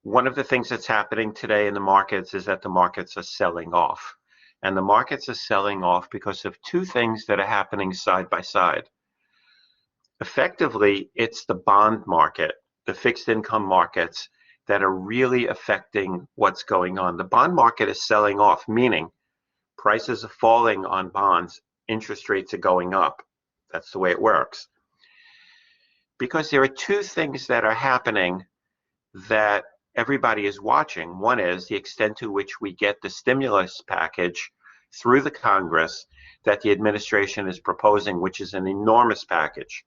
One of the things that's happening today in the markets is that the markets are selling off. And the markets are selling off because of two things that are happening side by side. Effectively, it's the bond market, the fixed income markets that are really affecting what's going on. The bond market is selling off, meaning prices are falling on bonds, interest rates are going up. That's the way it works. Because there are two things that are happening that everybody is watching. One is the extent to which we get the stimulus package through the Congress that the administration is proposing, which is an enormous package.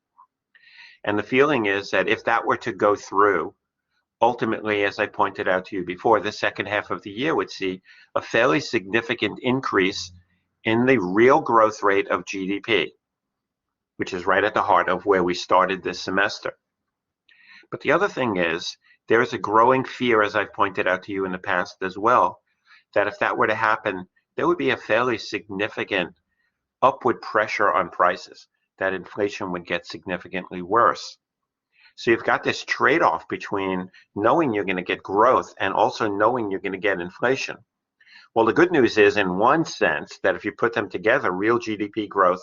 And the feeling is that if that were to go through, ultimately, as I pointed out to you before, the second half of the year would see a fairly significant increase in the real growth rate of GDP, which is right at the heart of where we started this semester. But the other thing is, there is a growing fear, as I've pointed out to you in the past as well, that if that were to happen, there would be a fairly significant upward pressure on prices, that inflation would get significantly worse. So you've got this trade-off between knowing you're going to get growth and also knowing you're going to get inflation. Well, the good news is, in one sense, that if you put them together, real GDP growth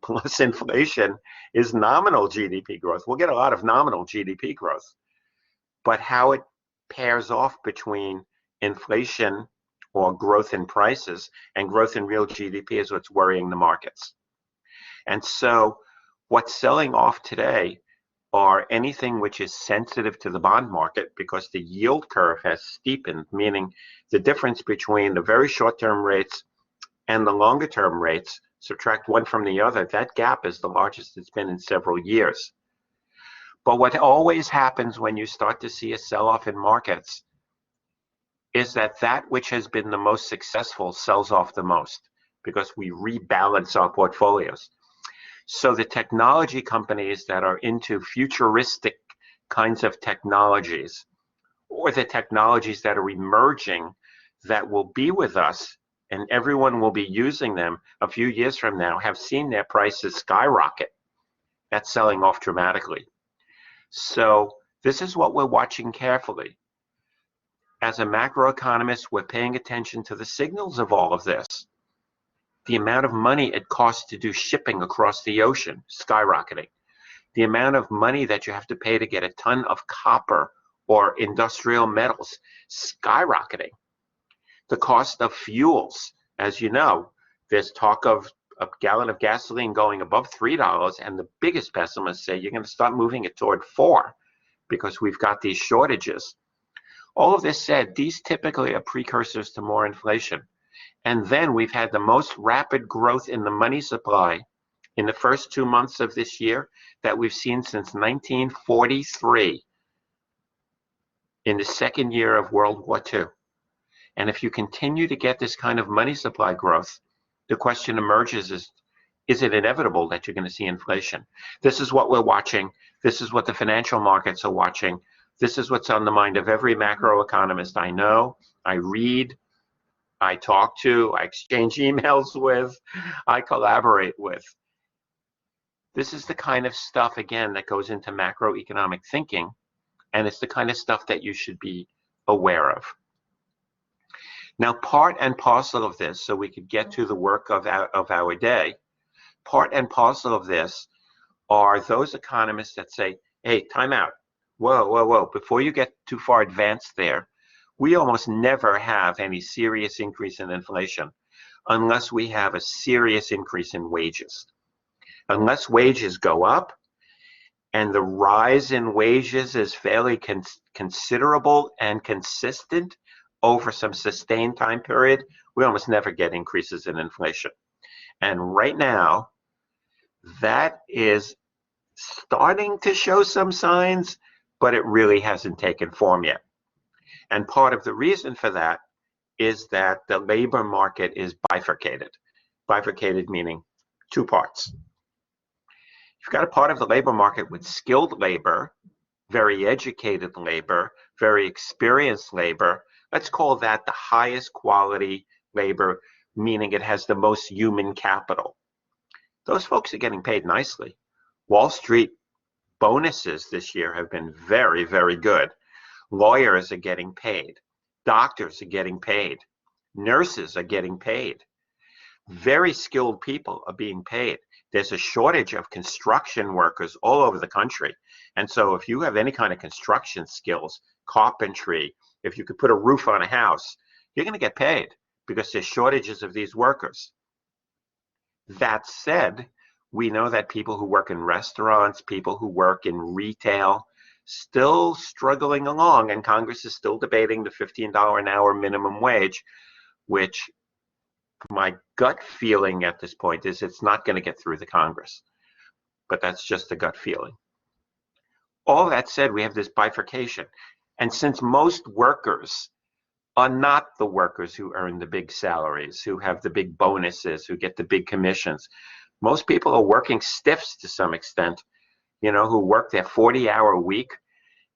plus inflation is nominal GDP growth. We'll get a lot of nominal GDP growth. But how it pairs off between inflation or growth in prices and growth in real GDP is what's worrying the markets. And so what's selling off today are anything which is sensitive to the bond market, because the yield curve has steepened, meaning the difference between the very short-term rates and the longer-term rates, subtract one from the other, that gap is the largest it's been in several years. But what always happens when you start to see a sell-off in markets is that which has been the most successful sells off the most, because we rebalance our portfolios. So the technology companies that are into futuristic kinds of technologies, or the technologies that are emerging that will be with us and everyone will be using them a few years from now, have seen their prices skyrocket. That's selling off dramatically. So this is what we're watching carefully. As a macroeconomist, we're paying attention to the signals of all of this. The amount of money it costs to do shipping across the ocean, skyrocketing. The amount of money that you have to pay to get a ton of copper or industrial metals, skyrocketing. The cost of fuels, as you know, there's talk of a gallon of gasoline going above $3, and the biggest pessimists say you're going to start moving it toward $4 because we've got these shortages. All of this said, these typically are precursors to more inflation. And then we've had the most rapid growth in the money supply in the first 2 months of this year that we've seen since 1943, in the second year of World War II. And if you continue to get this kind of money supply growth, the question emerges is it inevitable that you're going to see inflation? This is what we're watching. This is what the financial markets are watching. This is what's on the mind of every macroeconomist I know, I read, I talk to, I exchange emails with, I collaborate with. This is the kind of stuff, again, that goes into macroeconomic thinking, and it's the kind of stuff that you should be aware of. Now, part and parcel of this, so we could get to the work of our day, part and parcel of this are those economists that say, hey, time out. Whoa, whoa, whoa. Before you get too far advanced there, we almost never have any serious increase in inflation unless we have a serious increase in wages. Unless wages go up, and the rise in wages is fairly considerable and consistent over some sustained time period, we almost never get increases in inflation. And right now, that is starting to show some signs, but it really hasn't taken form yet. And part of the reason for that is that the labor market is bifurcated. Bifurcated meaning two parts. You've got a part of the labor market with skilled labor, very educated labor, very experienced labor. Let's call that the highest quality labor, meaning it has the most human capital. Those folks are getting paid nicely. Wall Street bonuses this year have been very, very good. Lawyers are getting paid. Doctors are getting paid. Nurses are getting paid. Very skilled people are being paid. There's a shortage of construction workers all over the country. And so if you have any kind of construction skills, carpentry, if you could put a roof on a house, you're going to get paid because there's shortages of these workers. That said, we know that people who work in restaurants, people who work in retail, still struggling along, and Congress is still debating the $15 an hour minimum wage, which my gut feeling at this point is it's not going to get through the Congress, but that's just a gut feeling. All that said, we have this bifurcation. And since most workers are not the workers who earn the big salaries, who have the big bonuses, who get the big commissions, most people are working stiffs to some extent, who work their 40-hour week,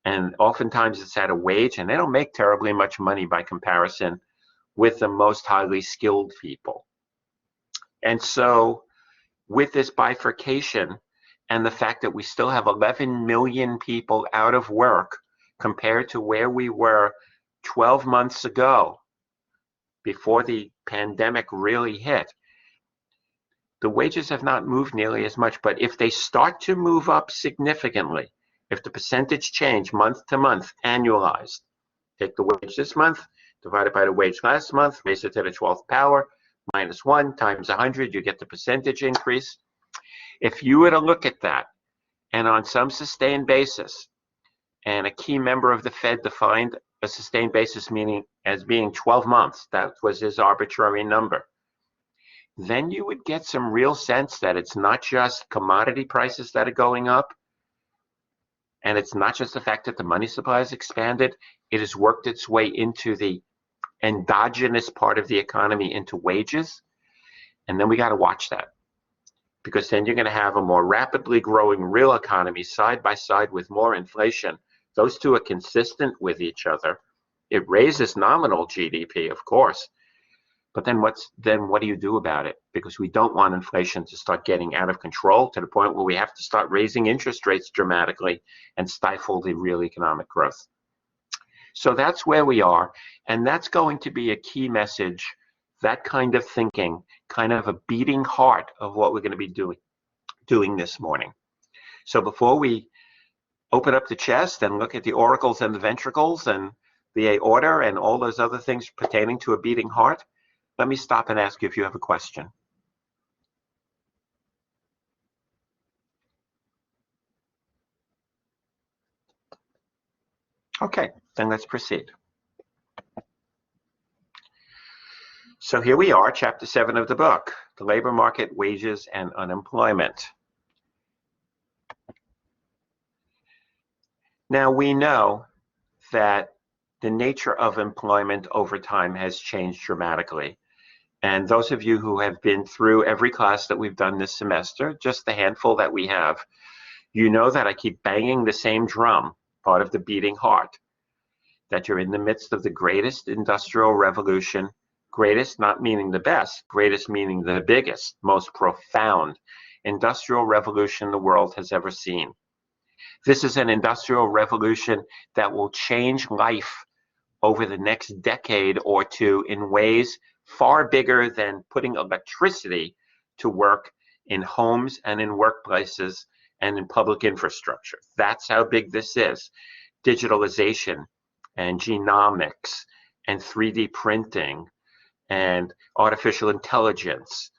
and oftentimes it's at a wage, and they don't make terribly much money by comparison with the most highly skilled people. And so with this bifurcation and the fact that we still have 11 million people out of work compared to where we were 12 months ago, before the pandemic really hit, the wages have not moved nearly as much. But if they start to move up significantly, if the percentage change month to month, annualized, take the wage this month, divided by the wage last month, raise it to the 12th power, -1 times 100, you get the percentage increase. If you were to look at that, and on some sustained basis, and a key member of the Fed defined a sustained basis meaning as being 12 months, that was his arbitrary number, then you would get some real sense that it's not just commodity prices that are going up, and it's not just the fact that the money supply has expanded, it has worked its way into the endogenous part of the economy, into wages. And then we got to watch that, because then you're going to have a more rapidly growing real economy side by side with more inflation. Those two are consistent with each other. It raises nominal GDP, of course, but then what do you do about it? Because we don't want inflation to start getting out of control to the point where we have to start raising interest rates dramatically and stifle the real economic growth. So that's where we are, and that's going to be a key message, that kind of thinking, kind of a beating heart of what we're going to be doing this morning. So before we open up the chest and look at the auricles and the ventricles and the aorta and all those other things pertaining to a beating heart, let me stop and ask you if you have a question. Okay, then let's proceed. So here we are, chapter 7 of the book, the labor market, wages, and unemployment. Now we know that the nature of employment over time has changed dramatically. And those of you who have been through every class that we've done this semester, just the handful that we have, you know that I keep banging the same drum, part of the beating heart, that you're in the midst of the greatest industrial revolution, greatest not meaning the best, greatest meaning the biggest, most profound industrial revolution the world has ever seen. This is an industrial revolution that will change life over the next decade or two in ways far bigger than putting electricity to work in homes and in workplaces and in public infrastructure. That's how big this is. Digitalization and genomics and 3D printing and artificial intelligence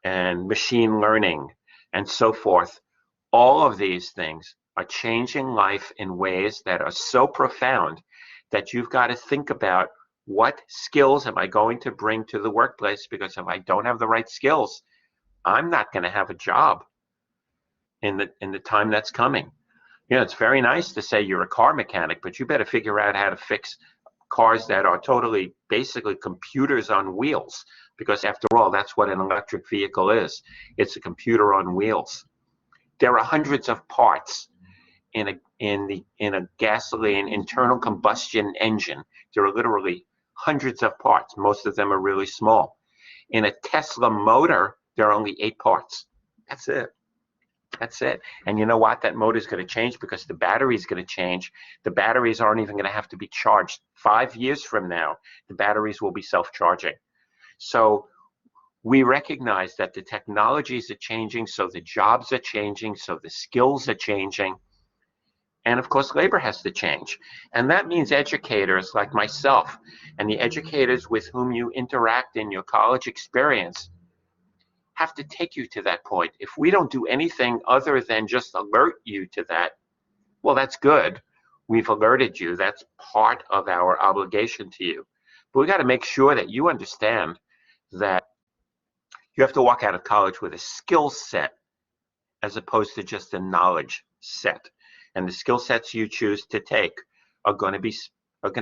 and machine learning and so forth. All of these things are changing life in ways that are so profound that you've got to think about, what skills am I going to bring to the workplace? Because if I don't have the right skills, I'm not going to have a job in the time that's coming. It's very nice to say you're a car mechanic, but you better figure out how to fix cars that are totally, basically computers on wheels, because after all, that's what an electric vehicle is. It's a computer on wheels. There are hundreds of parts in a gasoline internal combustion engine. There are literally hundreds of parts. Most of them are really small. In a Tesla motor, there are only 8 parts. That's it. That's it. And you know what? That motor is going to change because the battery is going to change. The batteries aren't even going to have to be charged. 5 years from now, the batteries will be self-charging. So we recognize that the technologies are changing, so the jobs are changing, so the skills are changing. And of course, labor has to change. And that means educators like myself and the educators with whom you interact in your college experience have to take you to that point. If we don't do anything other than just alert you to that, well, that's good. We've alerted you. That's part of our obligation to you. But we got to make sure that you understand that you have to walk out of college with a skill set as opposed to just a knowledge set. And the skill sets you choose to take are going to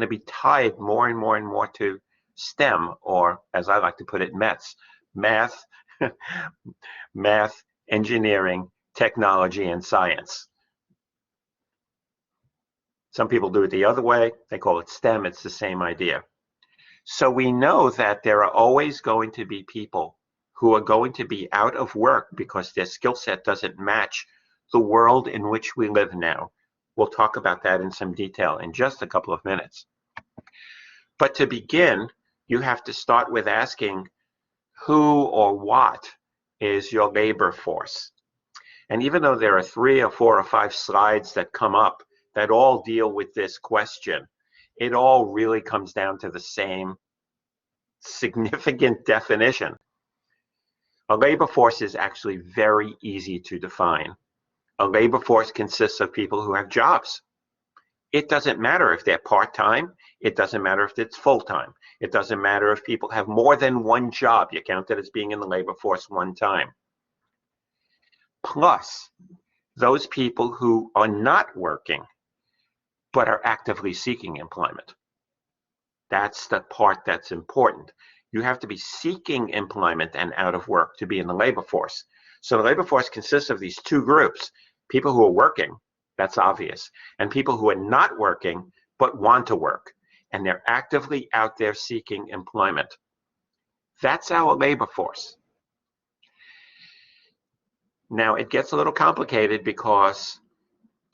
be tied more and more and more to STEM, or as I like to put it, METS, math, math, engineering, technology, and science. Some people do it the other way. They call it STEM. It's the same idea. So we know that there are always going to be people who are going to be out of work because their skill set doesn't match the world in which we live now. We'll talk about that in some detail in just a couple of minutes. But to begin, you have to start with asking who or what is your labor force. And even though there are 3 or 4 or 5 slides that come up that all deal with this question, it all really comes down to the same significant definition. A labor force is actually very easy to define. A labor force consists of people who have jobs. It doesn't matter if they're part-time. It doesn't matter if it's full-time. It doesn't matter if people have more than one job. You count it as being in the labor force one time. Plus, those people who are not working but are actively seeking employment. That's the part that's important. You have to be seeking employment and out of work to be in the labor force. So the labor force consists of these 2 groups, people who are working, that's obvious, and people who are not working but want to work, and they're actively out there seeking employment. That's our labor force. Now, it gets a little complicated because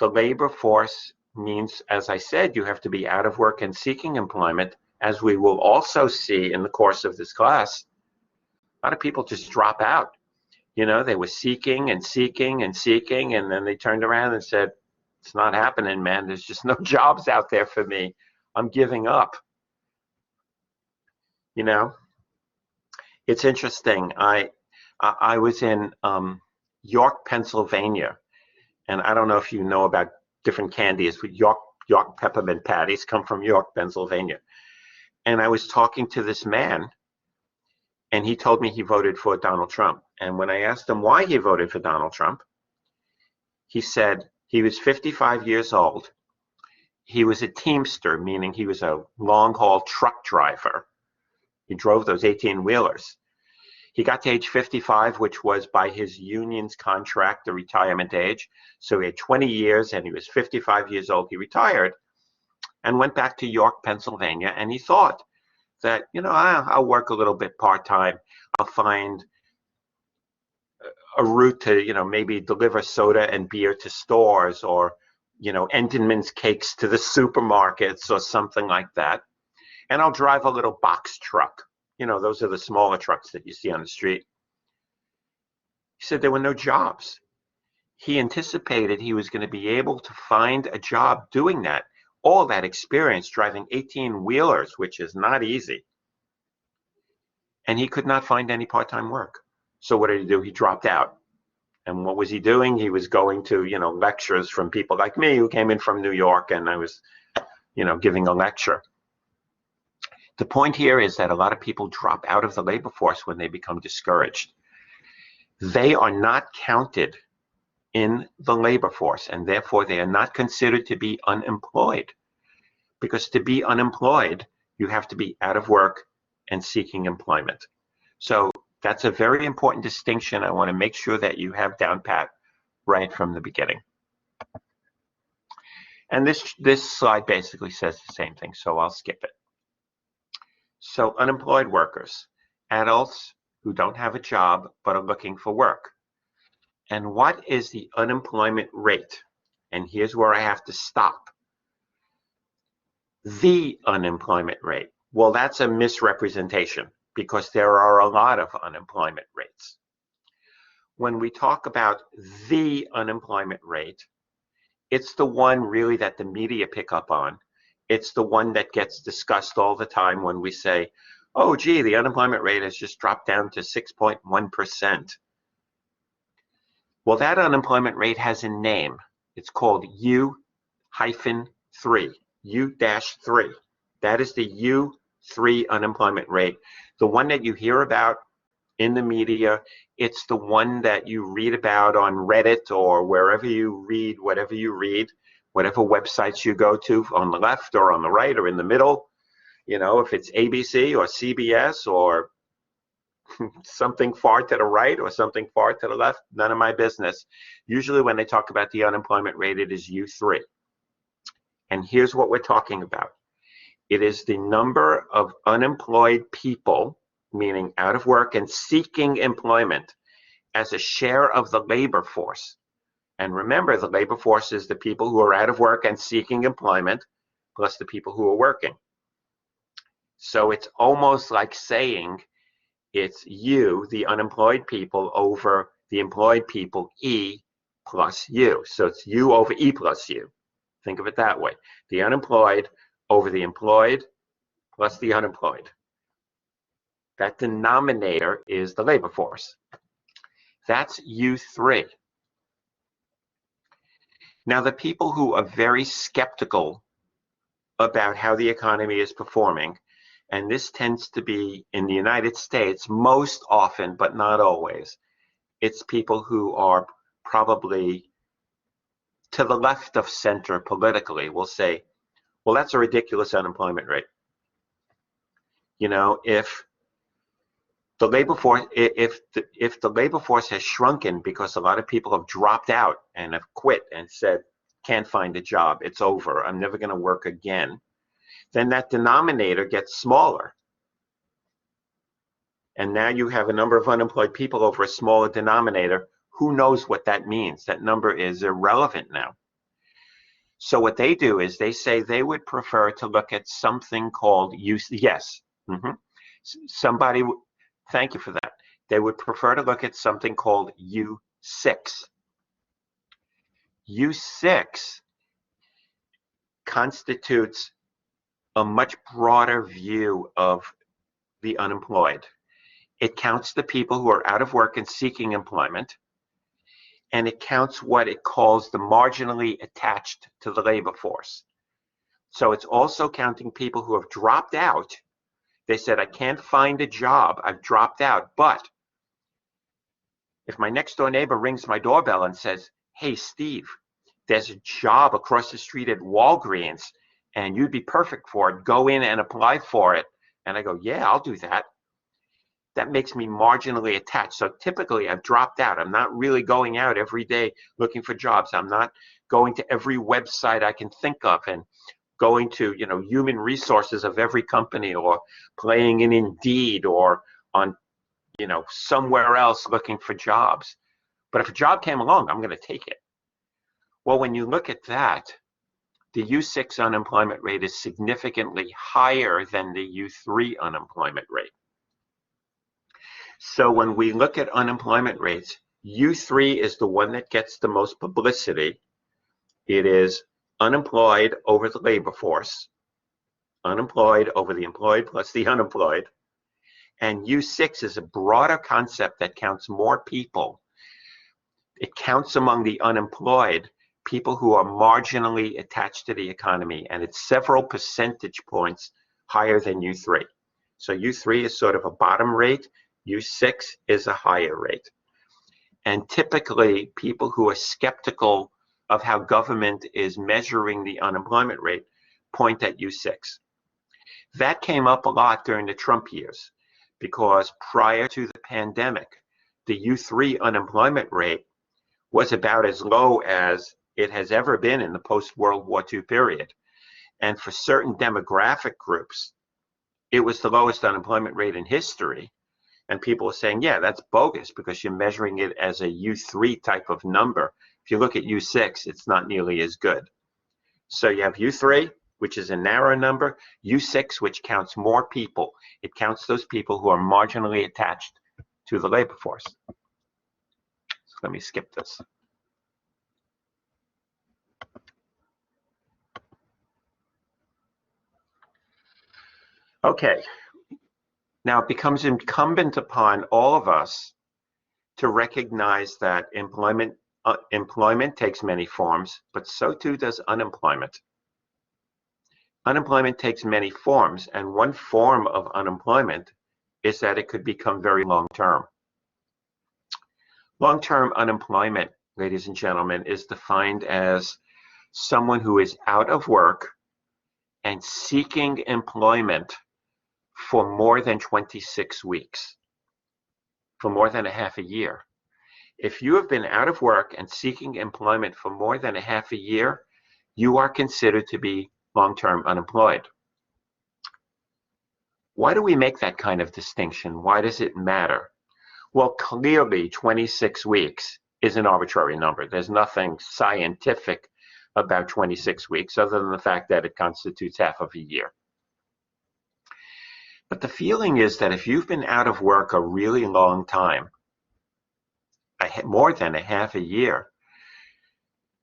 the labor force means, as I said, you have to be out of work and seeking employment. As we will also see in the course of this class, a lot of people just drop out. You know, they were seeking and seeking and seeking, and then they turned around and said, it's not happening, man. There's just no jobs out there for me. I'm giving up. You know, it's interesting. I was in York, Pennsylvania, and I don't know if you know about different candies, but York peppermint patties come from York, Pennsylvania. And I was talking to this man, and he told me he voted for Donald Trump. And when I asked him why he voted for Donald Trump, he said he was 55 years old. He was a teamster, meaning he was a long-haul truck driver. He drove those 18-wheelers. He got to age 55, which was by his union's contract, the retirement age. So he had 20 years, and he was 55 years old. He retired and went back to York, Pennsylvania, and he thought that, you know, I'll work a little bit part-time. I'll find a route to, you know, maybe deliver soda and beer to stores, or, you know, Entenmann's cakes to the supermarkets or something like that. And I'll drive a little box truck. You know, those are the smaller trucks that you see on the street. He said there were no jobs. He anticipated he was going to be able to find a job doing that. All that experience driving 18-wheelers, which is not easy. And he could not find any part-time work. So what did he do? He dropped out. And what was he doing? He was going to, you know, lectures from people like me who came in from New York, and I was, you know, giving a lecture. The point here is that a lot of people drop out of the labor force when they become discouraged. They are not counted in the labor force, and therefore they are not considered to be unemployed. Because to be unemployed, you have to be out of work and seeking employment. So that's a very important distinction I want to make sure that you have down pat right from the beginning. And this slide basically says the same thing, so I'll skip it. So unemployed workers, adults who don't have a job but are looking for work. And what is the unemployment rate? And here's where I have to stop. The unemployment rate. Well, that's a misrepresentation because there are a lot of unemployment rates. When we talk about the unemployment rate, it's the one really that the media pick up on. It's the one that gets discussed all the time when we say, oh, gee, the unemployment rate has just dropped down to 6.1%. Well, that unemployment rate has a name. It's called U-3, U-3. That is the U3 unemployment rate, the one that you hear about in the media. It's the one that you read about on Reddit or wherever you read, whatever you read, whatever websites you go to on the left or on the right or in the middle. You know, if it's ABC or CBS or something far to the right or something far to the left, none of my business. Usually when they talk about the unemployment rate, it is U3. And here's what we're talking about. It is the number of unemployed people, meaning out of work and seeking employment, as a share of the labor force. And remember, the labor force is the people who are out of work and seeking employment, plus the people who are working. So it's almost like saying it's U, the unemployed people, over the employed people, E plus U. So it's U over E plus U. Think of it that way. The unemployed over the employed plus the unemployed. That denominator is the labor force. That's U3. Now, the people who are very skeptical about how the economy is performing, and this tends to be in the United States most often, but not always, it's people who are probably to the left of center politically will say, well, that's a ridiculous unemployment rate. You know, if the labor force, if the labor force has shrunken because a lot of people have dropped out and have quit and said, can't find a job, it's over, I'm never going to work again, then that denominator gets smaller. And now you have a number of unemployed people over a smaller denominator. Who knows what that means? That number is irrelevant now. So what they do is they say they would prefer to look at something called somebody, thank you for that. They would prefer to look at something called U6. U6 constitutes a much broader view of the unemployed. It counts the people who are out of work and seeking employment, and it counts what it calls the marginally attached to the labor force. So it's also counting people who have dropped out. They said, I can't find a job, I've dropped out, but if my next door neighbor rings my doorbell and says, hey, Steve, there's a job across the street at Walgreens, and you'd be perfect for it, go in and apply for it. And I go, yeah, I'll do that. That makes me marginally attached. So typically I've dropped out. I'm not really going out every day looking for jobs. I'm not going to every website I can think of and going to, you know, human resources of every company or playing in Indeed or on, you know, somewhere else looking for jobs. But if a job came along, I'm going to take it. Well, when you look at that, the U6 unemployment rate is significantly higher than the U3 unemployment rate. So when we look at unemployment rates, U3 is the one that gets the most publicity. It is unemployed over the labor force, unemployed over the employed plus the unemployed. And U6 is a broader concept that counts more people. It counts among the unemployed people who are marginally attached to the economy, and it's several percentage points higher than U3. So U3 is sort of a bottom rate. U6 is a higher rate. And typically, people who are skeptical of how government is measuring the unemployment rate point at U6. That came up a lot during the Trump years, because prior to the pandemic, the U3 unemployment rate was about as low as it has ever been in the post-World War II period. And for certain demographic groups, it was the lowest unemployment rate in history. And people are saying, yeah, that's bogus because you're measuring it as a U3 type of number. If you look at U6, it's not nearly as good. So you have U3, which is a narrow number, U6, which counts more people. It counts those people who are marginally attached to the labor force. So let me skip this. Okay, now it becomes incumbent upon all of us to recognize that employment takes many forms, but so too does unemployment. Unemployment takes many forms, and one form of unemployment is that it could become very long-term. Long-term unemployment, ladies and gentlemen, is defined as someone who is out of work and seeking employment for more than 26 weeks, for more than a half a year. If you have been out of work and seeking employment for more than a half a year, you are considered to be long-term unemployed. Why do we make that kind of distinction? Why does it matter? Well, clearly 26 weeks is an arbitrary number. There's nothing scientific about 26 weeks other than the fact that it constitutes half of a year. But the feeling is that if you've been out of work a really long time, more than a half a year,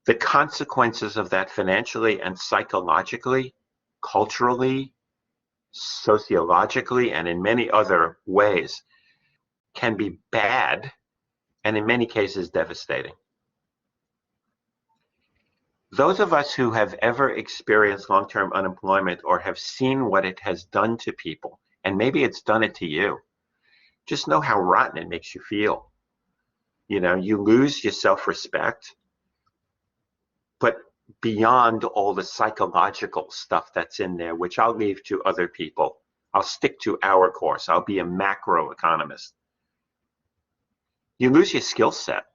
the consequences of that financially and psychologically, culturally, sociologically, and in many other ways can be bad and in many cases devastating. Those of us who have ever experienced long-term unemployment or have seen what it has done to people, and maybe it's done it to you, just know how rotten it makes you feel. You know, you lose your self-respect, but beyond all the psychological stuff that's in there, which I'll leave to other people. I'll stick to our course. I'll be a macroeconomist. You lose your skill set.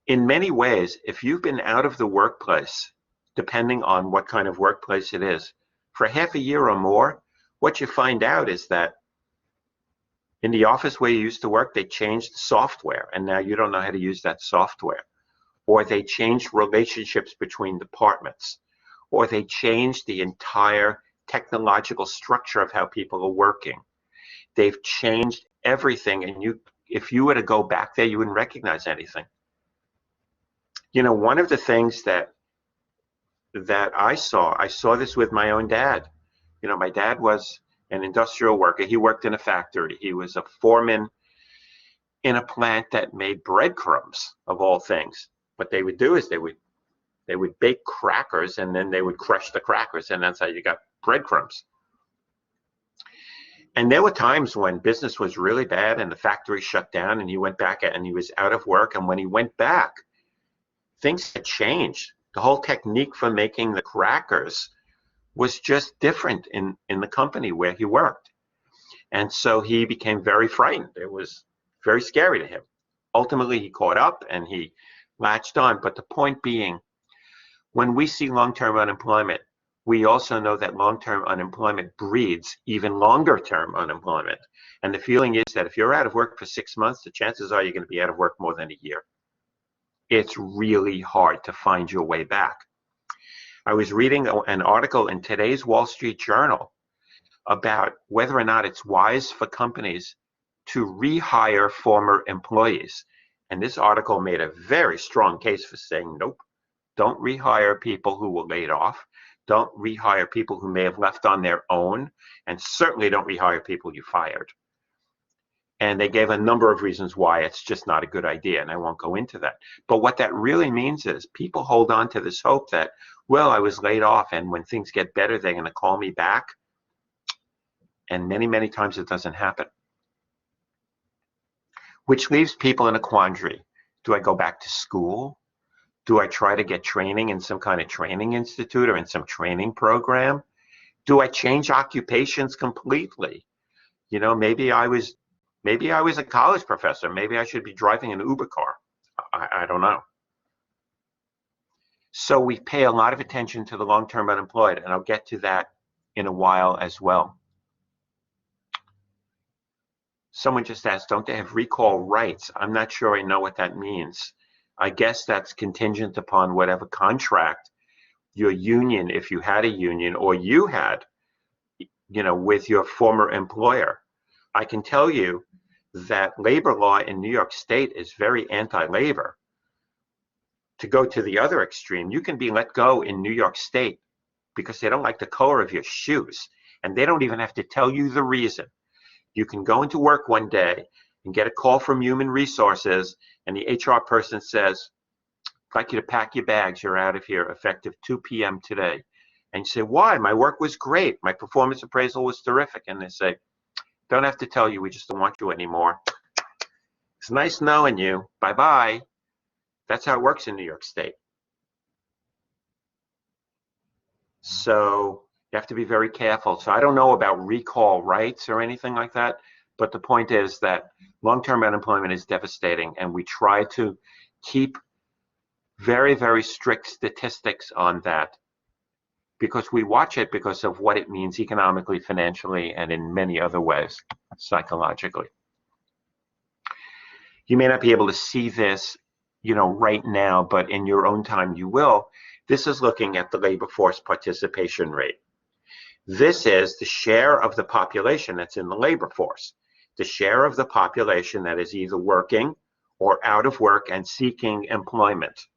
In many ways, if you've been out of the workplace, depending on what kind of workplace it is, for half a year or more, what you find out is that in the office where you used to work, they changed the software, and now you don't know how to use that software. Or they changed relationships between departments. Or they changed the entire technological structure of how people are working. They've changed everything, and if you were to go back there, you wouldn't recognize anything. You know, one of the things that I saw this with my own dad. You know, my dad was an industrial worker. He worked in a factory. He was a foreman in a plant that made breadcrumbs, of all things. What they would do is they would bake crackers, and then they would crush the crackers, and that's how you got breadcrumbs. And there were times when business was really bad and the factory shut down, and he went back and he was out of work. And when he went back, things had changed. The whole technique for making the crackers was just different in the company where he worked. And so he became very frightened. It was very scary to him. Ultimately, he caught up and he latched on. But the point being, when we see long-term unemployment, we also know that long-term unemployment breeds even longer-term unemployment. And the feeling is that if you're out of work for 6 months, the chances are you're going to be out of work more than a year. It's really hard to find your way back. I was reading an article in today's Wall Street Journal about whether or not it's wise for companies to rehire former employees. And this article made a very strong case for saying, nope, don't rehire people who were laid off. Don't rehire people who may have left on their own, and certainly don't rehire people you fired. And they gave a number of reasons why it's just not a good idea, and I won't go into that. But what that really means is people hold on to this hope that, well, I was laid off, and when things get better, they're going to call me back. And many, many times it doesn't happen. Which leaves people in a quandary. Do I go back to school? Do I try to get training in some kind of training institute or in some training program? Do I change occupations completely? You know, maybe I was a college professor. Maybe I should be driving an Uber car. I don't know. So we pay a lot of attention to the long-term unemployed, and I'll get to that in a while as well. Someone just asked, don't they have recall rights? I'm not sure I know what that means. I guess that's contingent upon whatever contract your union, if you had a union, or you had, with your former employer. I can tell you that labor law in New York State is very anti-labor. To go to the other extreme, you can be let go in New York State because they don't like the color of your shoes, and they don't even have to tell you the reason. You can go into work one day and get a call from Human Resources, and the HR person says, I'd like you to pack your bags, you're out of here effective 2 p.m. today. And you say, why? My work was great. My performance appraisal was terrific. And they say, don't have to tell you, we just don't want you anymore. It's nice knowing you. Bye-bye. That's how it works in New York State. So you have to be very careful. So I don't know about recall rights or anything like that, but the point is that long-term unemployment is devastating, and we try to keep very, very strict statistics on that because we watch it because of what it means economically, financially, and in many other ways, psychologically. You may not be able to see this, right now, but in your own time you will. This is looking at the labor force participation rate. This is the share of the population that's in the labor force, the share of the population that is either working or out of work and seeking employment.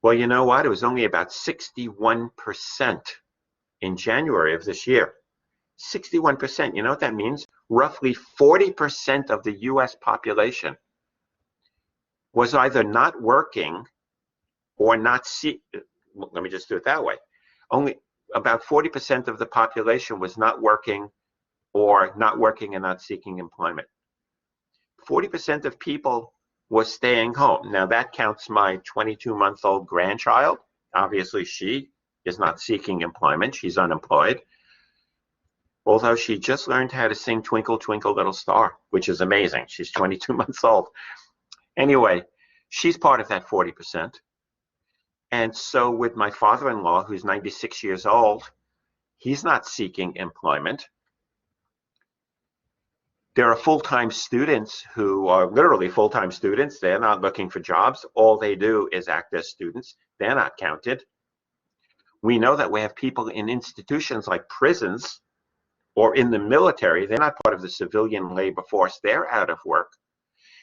Well, you know what? It was only about 61% in January of this year. 61%, you know what that means? Roughly 40% of the US population was either not working or not let me just do it that way. Only about 40% of the population was not working or not working and not seeking employment. 40% of people was staying home. Now that counts my 22-month-old grandchild. Obviously she is not seeking employment, she's unemployed. Although she just learned how to sing Twinkle, Twinkle, Little Star, which is amazing. She's 22 months old. Anyway, she's part of that 40%. And so with my father-in-law, who's 96 years old, he's not seeking employment. There are full-time students who are literally full-time students. They're not looking for jobs. All they do is act as students. They're not counted. We know that we have people in institutions like prisons or in the military. They're not part of the civilian labor force. They're out of work.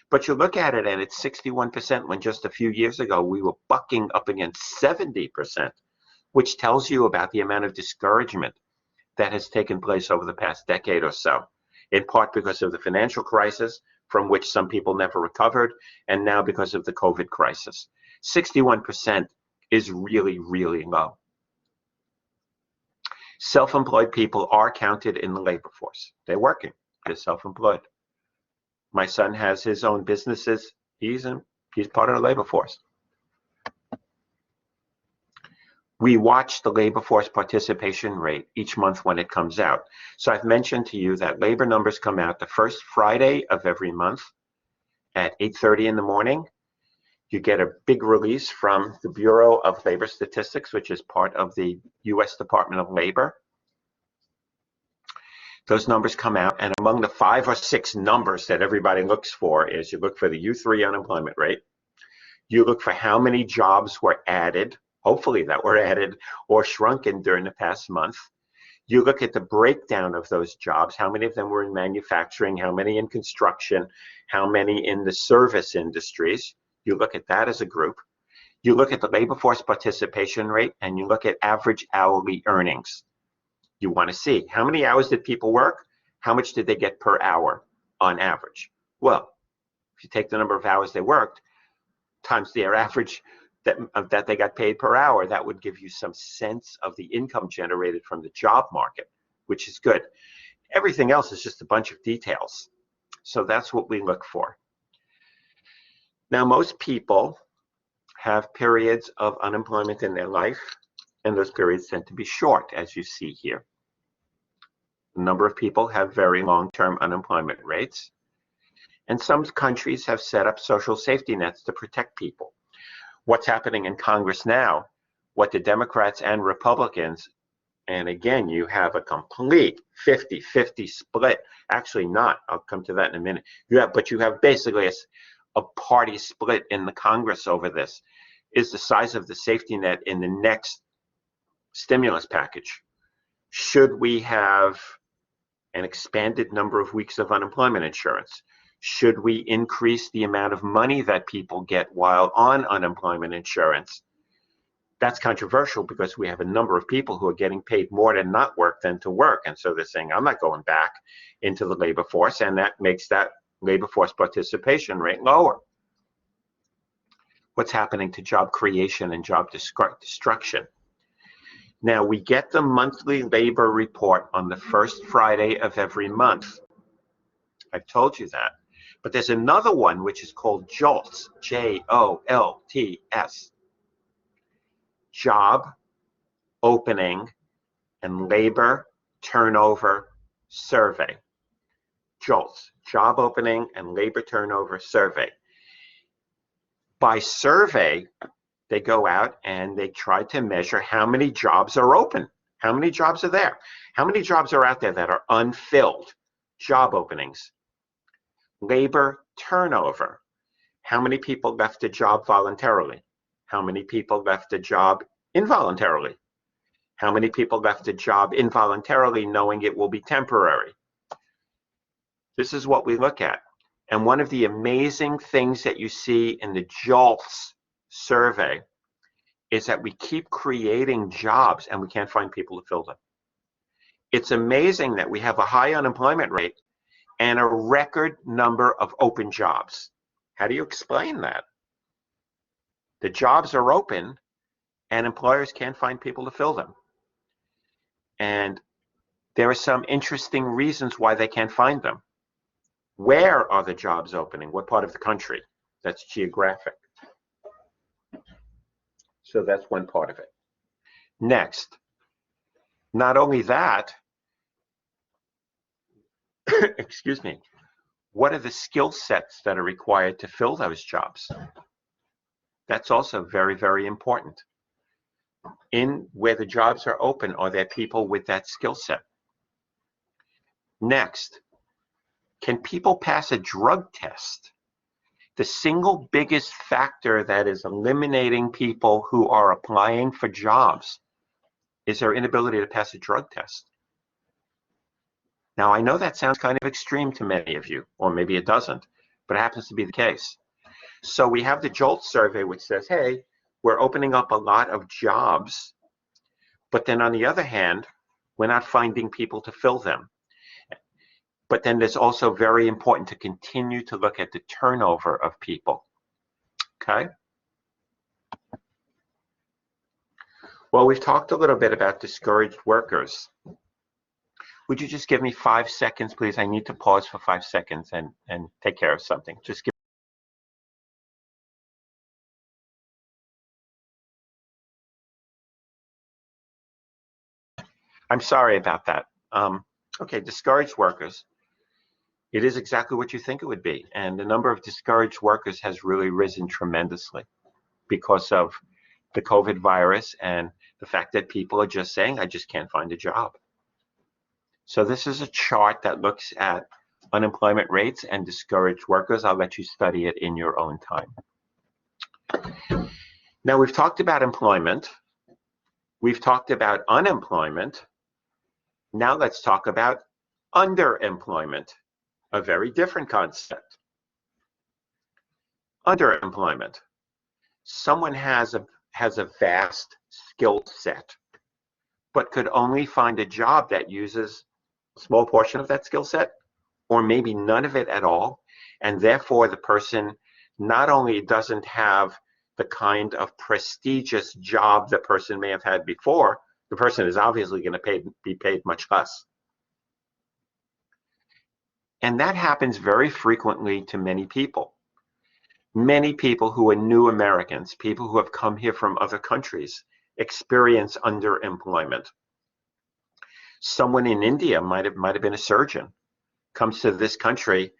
But you look at it and it's 61% when just a few years ago we were bucking up against 70%, which tells you about the amount of discouragement that has taken place over the past decade or so, in part because of the financial crisis from which some people never recovered, and now because of the COVID crisis. 61% is really, really low. Self-employed people are counted in the labor force. They're working, they're self-employed. My son has his own businesses. He's part of the labor force. We watch the labor force participation rate each month when it comes out. So I've mentioned to you that labor numbers come out the first Friday of every month at 8:30 in the morning. You get a big release from the Bureau of Labor Statistics, which is part of the US Department of Labor. Those numbers come out, and among the 5 or 6 numbers that everybody looks for is you look for the U3 unemployment rate, you look for how many jobs were added, hopefully that were added or shrunken during the past month. You look at the breakdown of those jobs, how many of them were in manufacturing, how many in construction, how many in the service industries. You look at that as a group. You look at the labor force participation rate, and you look at average hourly earnings. You want to see how many hours did people work? How much did they get per hour on average? Well, if you take the number of hours they worked times their average that they got paid per hour, that would give you some sense of the income generated from the job market, which is good. Everything else is just a bunch of details. So that's what we look for. Now, most people have periods of unemployment in their life, and those periods tend to be short, as you see here. A number of people have very long-term unemployment rates, and some countries have set up social safety nets to protect people. What's happening in Congress now, what the Democrats and Republicans And again, you have a complete 50-50 split. Actually not, I'll come to that in a minute. But you have basically a party split in the Congress over this. Is the size of the safety net in the next stimulus package? Should we have an expanded number of weeks of unemployment insurance? Should we increase the amount of money that people get while on unemployment insurance? That's controversial because we have a number of people who are getting paid more to not work than to work. And so they're saying, I'm not going back into the labor force, and that makes that labor force participation rate lower. What's happening to job creation and job destruction? Now, we get the monthly labor report on the first Friday of every month. I've told you that. But there's another one which is called JOLTS, JOLTS. Job Opening and Labor Turnover Survey. JOLTS, Job Opening and Labor Turnover Survey. By survey, they go out and they try to measure how many jobs are open. How many jobs are there? How many jobs are out there that are unfilled? Job openings. Labor turnover. How many people left a job voluntarily? How many people left a job involuntarily? How many people left a job involuntarily knowing it will be temporary? This is what we look at. And one of the amazing things that you see in the JOLTS survey is that we keep creating jobs and we can't find people to fill them. It's amazing that we have a high unemployment rate and a record number of open jobs. How do you explain that? The jobs are open and employers can't find people to fill them. And there are some interesting reasons why they can't find them. Where are the jobs opening? What part of the country? That's geographic. So that's one part of it. Next, not only that, excuse me, what are the skill sets that are required to fill those jobs? That's also very, very important. In where the jobs are open, are there people with that skill set? Next, can people pass a drug test? The single biggest factor that is eliminating people who are applying for jobs is their inability to pass a drug test. Now, I know that sounds kind of extreme to many of you, or maybe it doesn't, but it happens to be the case. So we have the JOLT survey, which says, hey, we're opening up a lot of jobs, but then on the other hand, we're not finding people to fill them. But then it's also very important to continue to look at the turnover of people, okay? Well, we've talked a little bit about discouraged workers. Would you just give me 5 seconds, please? I need to pause for 5 seconds and take care of something. Just give. I'm sorry about that. Okay, discouraged workers. It is exactly what you think it would be. And the number of discouraged workers has really risen tremendously because of the COVID virus and the fact that people are just saying, I just can't find a job. So this is a chart that looks at unemployment rates and discouraged workers. I'll let you study it in your own time. Now, we've talked about employment. We've talked about unemployment. Now let's talk about underemployment, a very different concept. Underemployment. Someone has a vast skill set, but could only find a job that uses a small portion of that skill set, or maybe none of it at all. And therefore, the person not only doesn't have the kind of prestigious job the person may have had before, the person is obviously going to be paid much less. And that happens very frequently to many people. Many people who are new Americans, people who have come here from other countries, experience underemployment. Someone in India might have been a surgeon, comes to this country,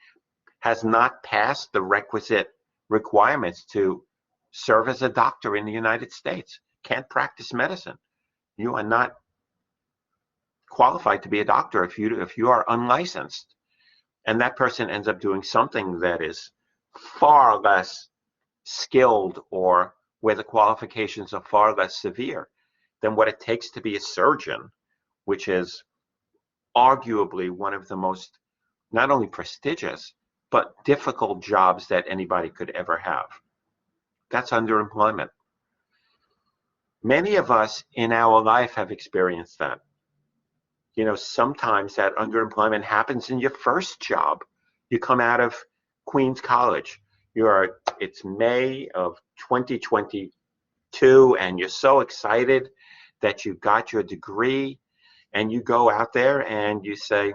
has not passed the requisite requirements to serve as a doctor in the United States, can't practice medicine. You are not qualified to be a doctor if you are unlicensed. And that person ends up doing something that is far less skilled or where the qualifications are far less severe than what it takes to be a surgeon, which is arguably one of the most not only prestigious, but difficult jobs that anybody could ever have. That's underemployment. Many of us in our life have experienced that. You know, sometimes that underemployment happens in your first job. You come out of Queens College. It's May of 2022, and you're so excited that you got your degree, and you go out there and you say,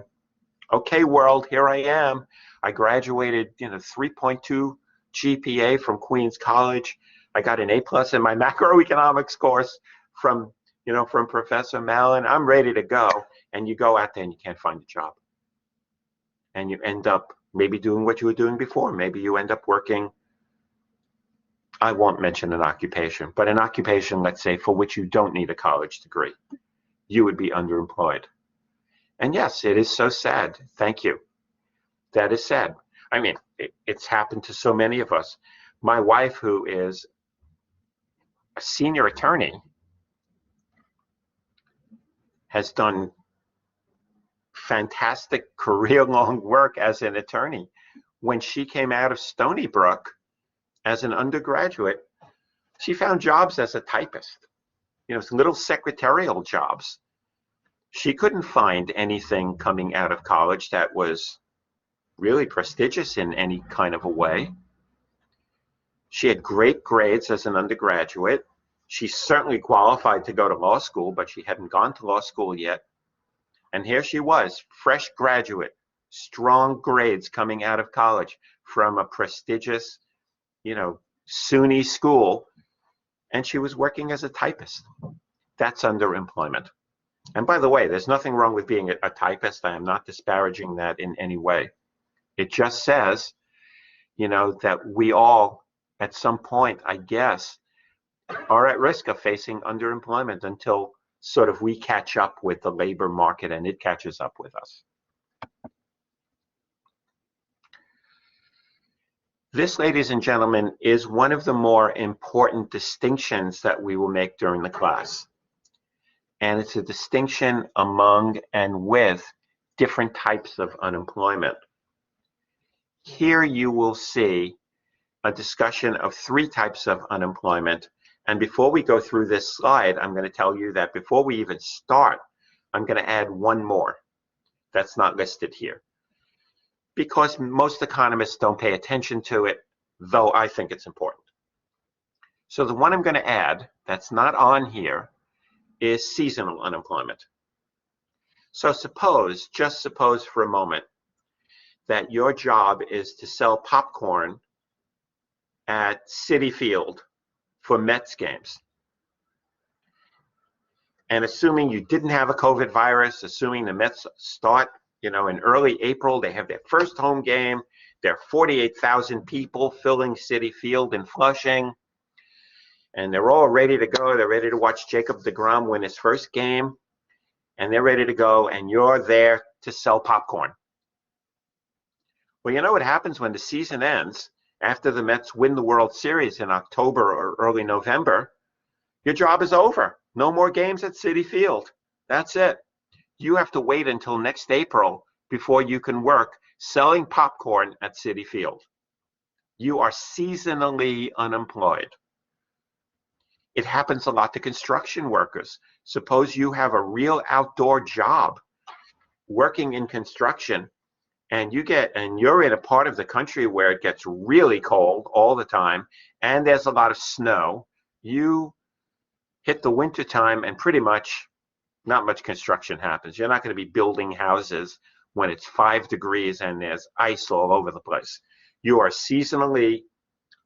okay, world, here I am. I graduated, 3.2 GPA from Queens College. I got an A+ in my macroeconomics course from Professor Mallon. I'm ready to go. And you go out there and you can't find a job. And you end up maybe doing what you were doing before. Maybe you end up working, I won't mention an occupation, but an occupation, let's say, for which you don't need a college degree. You would be underemployed. And yes, it is so sad. Thank you. That is sad. I mean, it's happened to so many of us. My wife, who is a senior attorney, has done fantastic career-long work as an attorney. When she came out of Stony Brook as an undergraduate, she found jobs as a typist, little secretarial jobs. She couldn't find anything coming out of college that was really prestigious in any kind of a way. She had great grades as an undergraduate. She certainly qualified to go to law school, but she hadn't gone to law school yet. And here she was, fresh graduate, strong grades coming out of college from a prestigious, SUNY school, and she was working as a typist. That's underemployment. And by the way, there's nothing wrong with being a typist. I am not disparaging that in any way. It just says, that we all, at some point, I guess, are at risk of facing underemployment until sort of we catch up with the labor market and it catches up with us. This, ladies and gentlemen, is one of the more important distinctions that we will make during the class. And it's a distinction among and with different types of unemployment. Here you will see a discussion of 3 types of unemployment. And before we go through this slide, I'm going to tell you that before we even start, I'm going to add one more that's not listed here, because most economists don't pay attention to it, though I think it's important. So the one I'm going to add that's not on here is seasonal unemployment. So just suppose for a moment that your job is to sell popcorn at Citi Field for Mets games. And assuming you didn't have a COVID virus, assuming the Mets start, in early April, they have their first home game. There are 48,000 people filling Citi Field in Flushing. And they're all ready to go. They're ready to watch Jacob deGrom win his first game. And they're ready to go, and you're there to sell popcorn. Well, you know what happens when the season ends, after the Mets win the World Series in October or early November? Your job is over. No more games at Citi Field. That's it. You have to wait until next April before you can work selling popcorn at Citi Field. You are seasonally unemployed. It happens a lot to construction workers. Suppose you have a real outdoor job working in construction, and you're in a part of the country where it gets really cold all the time, and there's a lot of snow. You hit the winter time, and pretty much not much construction happens. You're not going to be building houses when it's 5 degrees and there's ice all over the place. You are seasonally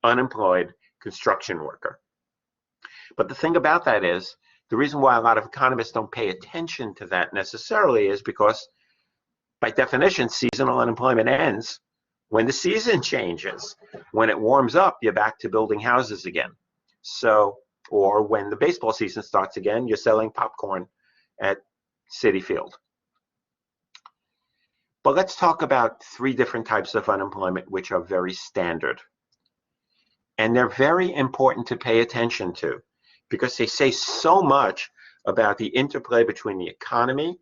unemployed construction worker. But the thing about that is, the reason why a lot of economists don't pay attention to that necessarily is because, by definition, seasonal unemployment ends when the season changes. When it warms up, you're back to building houses again. Or when the baseball season starts again, you're selling popcorn at Citi Field. But let's talk about three different types of unemployment, which are very standard. And they're very important to pay attention to because they say so much about the interplay between the economy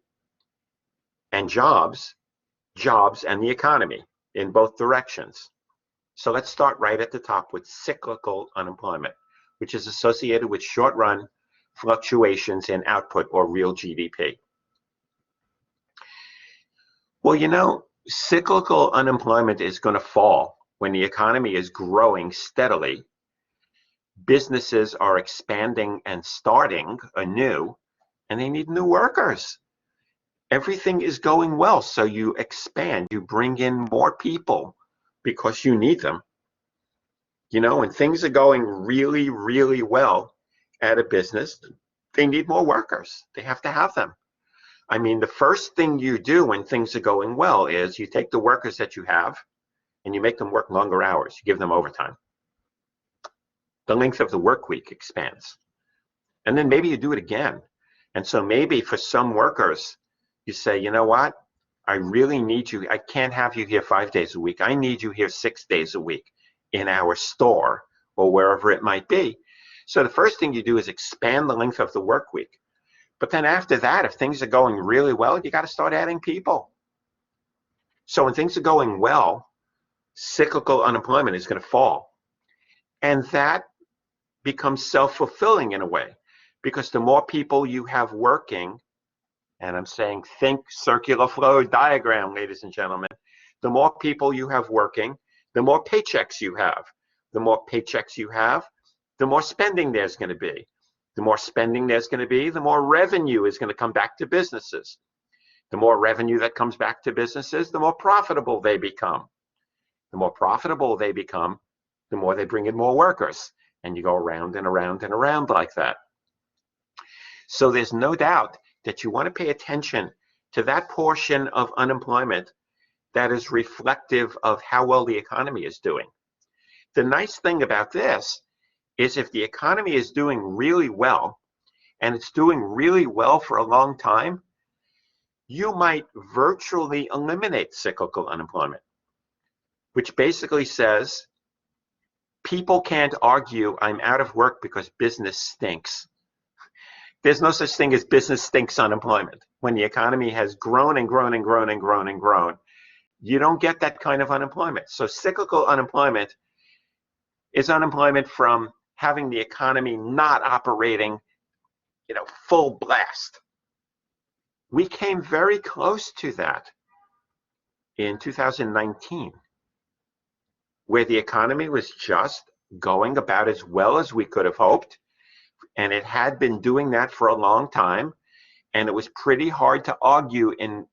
and jobs and the economy in both directions. So let's start right at the top with cyclical unemployment, which is associated with short-run fluctuations in output or real GDP. Well, you know, cyclical unemployment is going to fall when the economy is growing steadily, businesses are expanding and starting anew, and they need new workers. Everything is going well, so you expand, you bring in more people because you need them. You know, when things are going really, really well at a business, they need more workers. They have to have them. I mean, the first thing you do when things are going well is you take the workers that you have and you make them work longer hours. You give them overtime. The length of the work week expands. And then maybe you do it again. And so maybe for some workers, you say, you know what? I really need you. I can't have you here 5 days a week. I need you here 6 days a week in our store or wherever it might be. So the first thing you do is expand the length of the work week. But then after that, if things are going really well, you got to start adding people. So when things are going well, cyclical unemployment is going to fall. And that becomes self-fulfilling in a way, because the more people you have working, and I'm saying think circular flow diagram, ladies and gentlemen, the more people you have working, the more paychecks you have. The more paychecks you have, the more spending there's going to be. The more spending there's going to be, the more revenue is going to come back to businesses. The more revenue that comes back to businesses, the more profitable they become. The more profitable they become, the more they bring in more workers. And you go around and around and around like that. So there's no doubt that you want to pay attention to that portion of unemployment that is reflective of how well the economy is doing. The nice thing about this is if the economy is doing really well, and it's doing really well for a long time, you might virtually eliminate cyclical unemployment, which basically says people can't argue I'm out of work because business stinks. There's no such thing as business stinks unemployment. When the economy has grown and grown and grown and grown and grown, you don't get that kind of unemployment. So cyclical unemployment is unemployment from having the economy not operating, full blast. We came very close to that in 2019, where the economy was just going about as well as we could have hoped. And it had been doing that for a long time. And it was pretty hard to argue in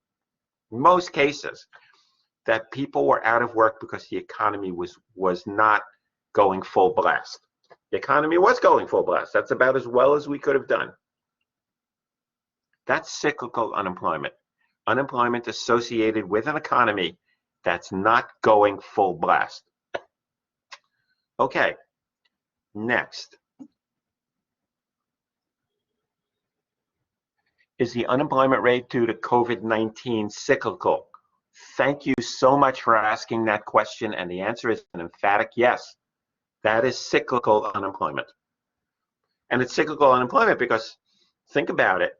most cases that people were out of work because the economy was not going full blast. The economy was going full blast. That's about as well as we could have done. That's cyclical unemployment. Unemployment associated with an economy that's not going full blast. Okay, next. Is the unemployment rate due to COVID-19 cyclical? Thank you so much for asking that question, and the answer is an emphatic yes. That is cyclical unemployment. And it's cyclical unemployment because, think about it,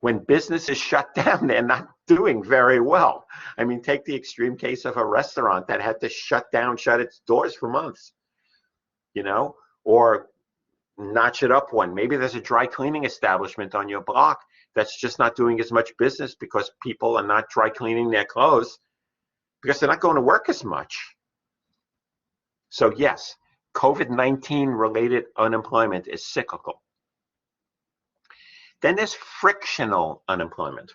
when businesses shut down, they're not doing very well. I mean, take the extreme case of a restaurant that had to shut its doors for months, or notch it up one. Maybe there's a dry cleaning establishment on your block that's just not doing as much business because people are not dry cleaning their clothes because they're not going to work as much. So yes, COVID-19 related unemployment is cyclical. Then there's frictional unemployment.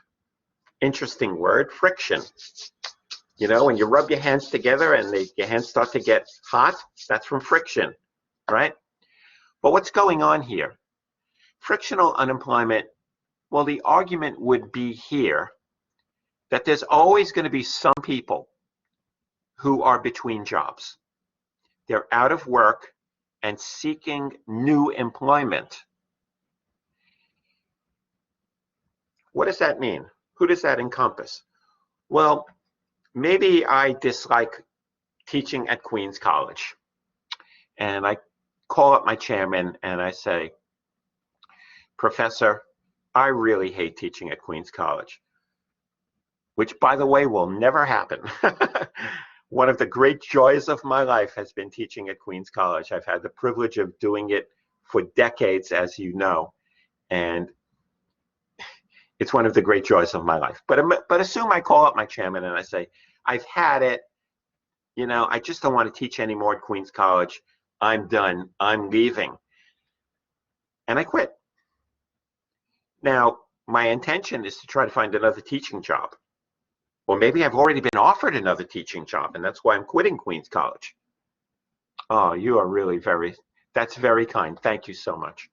Interesting word, friction. When you rub your hands together and your hands start to get hot, that's from friction, right? But what's going on here? Frictional unemployment, well, the argument would be here that there's always going to be some people who are between jobs. They're out of work and seeking new employment. What does that mean? Who does that encompass? Well, maybe I dislike teaching at Queens College. And I call up my chairman and I say, Professor, I really hate teaching at Queens College, which, by the way, will never happen. One of the great joys of my life has been teaching at Queens College. I've had the privilege of doing it for decades, as you know, and it's one of the great joys of my life. But assume I call up my chairman and I say, I've had it. I just don't want to teach anymore at Queens College. I'm done. I'm leaving. And I quit. Now, my intention is to try to find another teaching job. Or maybe I've already been offered another teaching job, and that's why I'm quitting Queens College. Oh, you are really that's very kind. Thank you so much.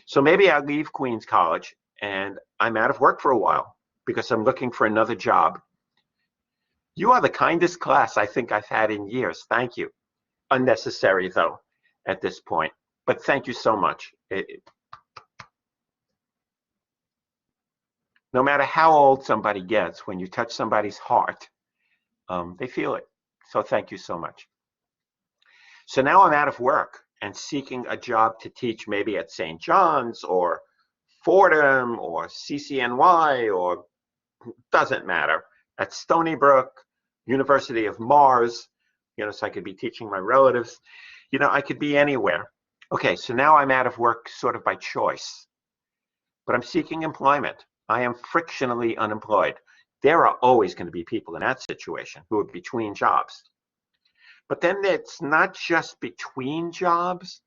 So maybe I leave Queens College and I'm out of work for a while because I'm looking for another job. You are the kindest class I think I've had in years. Thank you. Unnecessary, though, at this point. But thank you so much. No matter how old somebody gets, when you touch somebody's heart, they feel it. So thank you so much. So now I'm out of work and seeking a job to teach maybe at St. John's or Fordham or CCNY or doesn't matter, at Stony Brook, University of Mars, so I could be teaching my relatives. I could be anywhere. Okay, so now I'm out of work sort of by choice, but I'm seeking employment. I am frictionally unemployed. There are always going to be people in that situation who are between jobs. But then it's not just between jobs.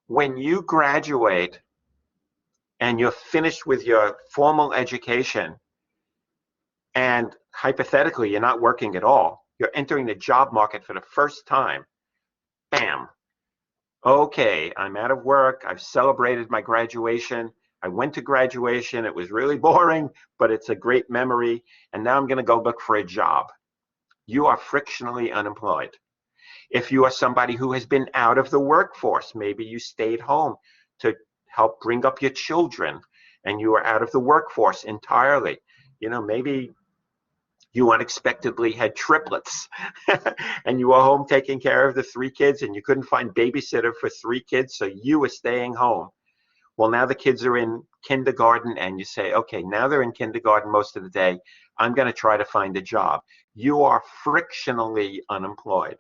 When you graduate and you're finished with your formal education, and hypothetically you're not working at all, you're entering the job market for the first time, bam. Okay, I'm out of work. I've celebrated my graduation. I went to graduation. It was really boring, but it's a great memory. And now I'm going to go look for a job. You are frictionally unemployed. If you are somebody who has been out of the workforce, maybe you stayed home to help bring up your children and you are out of the workforce entirely. Maybe you unexpectedly had triplets and you were home taking care of the 3 kids and you couldn't find babysitter for 3 kids, so you were staying home. Well, now the kids are in kindergarten and you say, okay, now they're in kindergarten most of the day. I'm going to try to find a job. You are frictionally unemployed.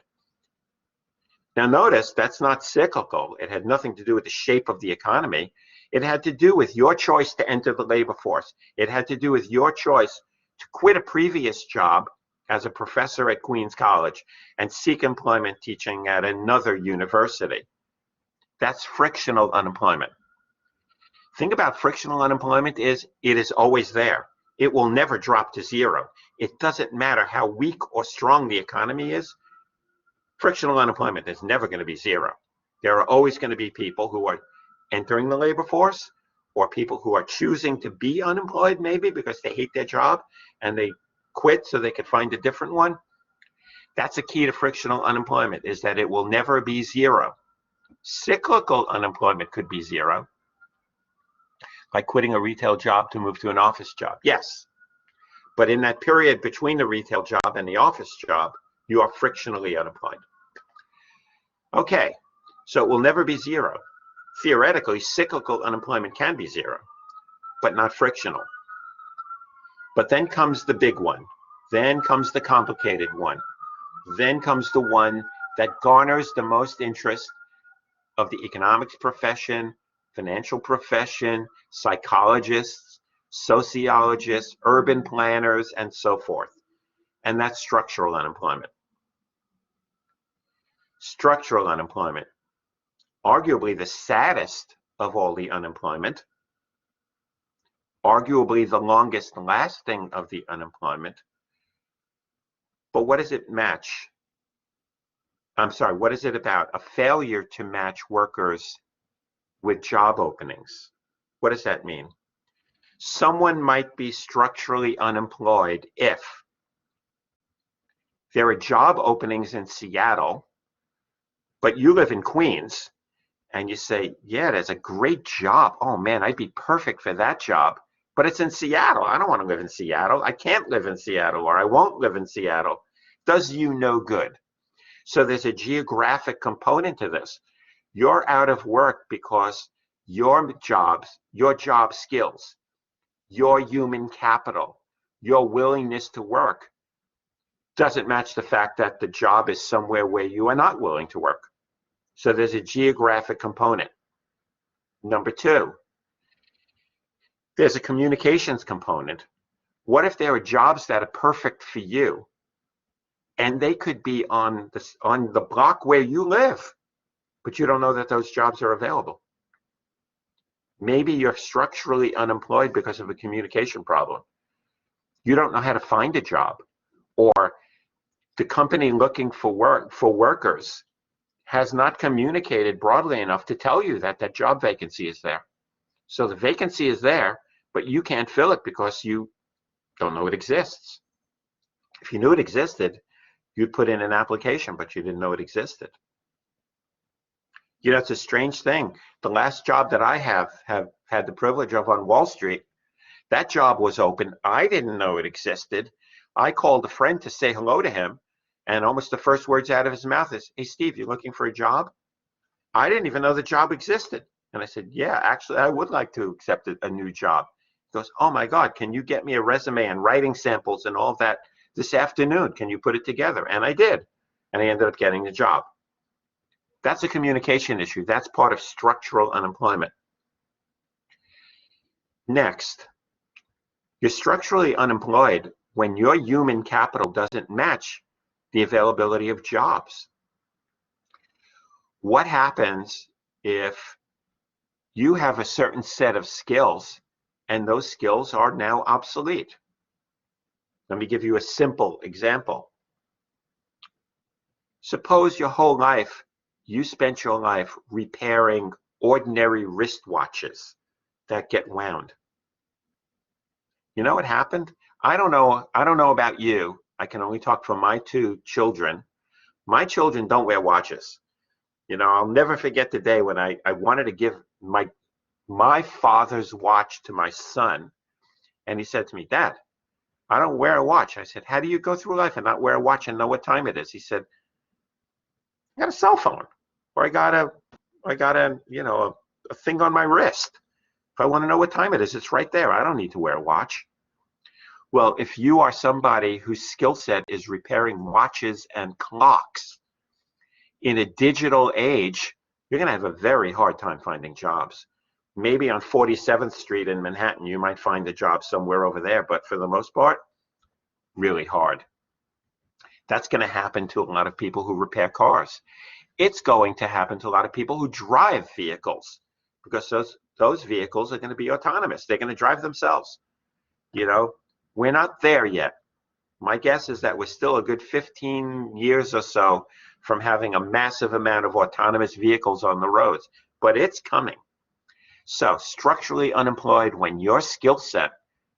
Now notice that's not cyclical. It had nothing to do with the shape of the economy. It had to do with your choice to enter the labor force. It had to do with your choice to quit a previous job as a professor at Queens College and seek employment teaching at another university. That's frictional unemployment. Thing about frictional unemployment is it is always there. It will never drop to zero. It doesn't matter how weak or strong the economy is. Frictional unemployment is never going to be zero. There are always going to be people who are entering the labor force or people who are choosing to be unemployed maybe because they hate their job and they quit so they could find a different one. That's a key to frictional unemployment, is that it will never be zero. Cyclical unemployment could be zero, like quitting a retail job to move to an office job. Yes, but in that period between the retail job and the office job, you are frictionally unemployed. Okay, so it will never be zero. Theoretically, cyclical unemployment can be zero, but not frictional. But then comes the big one. Then comes the complicated one. Then comes the one that garners the most interest of the economics profession, financial profession, psychologists, sociologists, urban planners, and so forth. And that's structural unemployment. Structural unemployment, arguably the saddest of all the unemployment, arguably the longest lasting of the unemployment. But what does it match? I'm sorry, what is it about? A failure to match workers with job openings. What does that mean? Someone might be structurally unemployed if there are job openings in Seattle, but you live in Queens, and you say, yeah, that's a great job. Oh man, I'd be perfect for that job, but it's in Seattle. I don't want to live in Seattle. I can't live in Seattle, or I won't live in Seattle. Does you no good. So there's a geographic component to this. You're out of work because your job skills, your human capital, your willingness to work doesn't match the fact that the job is somewhere where you are not willing to work. So there's a geographic component. Number two, there's a communications component. What if there are jobs that are perfect for you, and they could be on the block where you live, but you don't know that those jobs are available? Maybe you're structurally unemployed because of a communication problem. You don't know how to find a job, or the company looking for workers has not communicated broadly enough to tell you that that job vacancy is there. So the vacancy is there, but you can't fill it because you don't know it exists. If you knew it existed, you'd put in an application, but you didn't know it existed. You know, it's a strange thing. The last job that I have had the privilege of on Wall Street, that job was open. I didn't know it existed. I called a friend to say hello to him, and almost the first words out of his mouth is, "Hey, Steve, you looking for a job?" I didn't even know the job existed. And I said, "Yeah, actually, I would like to accept a new job." He goes, "Oh my God, can you get me a resume and writing samples and all that this afternoon? Can you put it together?" And I did. And I ended up getting the job. That's a communication issue. That's part of structural unemployment. Next, you're structurally unemployed when your human capital doesn't match the availability of jobs. What happens if you have a certain set of skills and those skills are now obsolete? Let me give you a simple example. Suppose your whole life, you spent your life repairing ordinary wristwatches that get wound. You know what happened? I don't know about you. I can only talk for my two children. My children don't wear watches. You know, I'll never forget the day when I wanted to give my father's watch to my son. And he said to me, "Dad, I don't wear a watch." I said, "How do you go through life and not wear a watch and know what time it is?" He said, "I got a cell phone, or I got a thing on my wrist. If I want to know what time it is, it's right there. I don't need to wear a watch." Well, if you are somebody whose skill set is repairing watches and clocks in a digital age, you're going to have a very hard time finding jobs. Maybe on 47th Street in Manhattan, you might find a job somewhere over there, but for the most part, really hard. That's going to happen to a lot of people who repair cars. It's going to happen to a lot of people who drive vehicles, because those vehicles are going to be autonomous. They're going to drive themselves. You know, we're not there yet. My guess is that we're still a good 15 years or so from having a massive amount of autonomous vehicles on the roads, but it's coming. So structurally unemployed when your skill set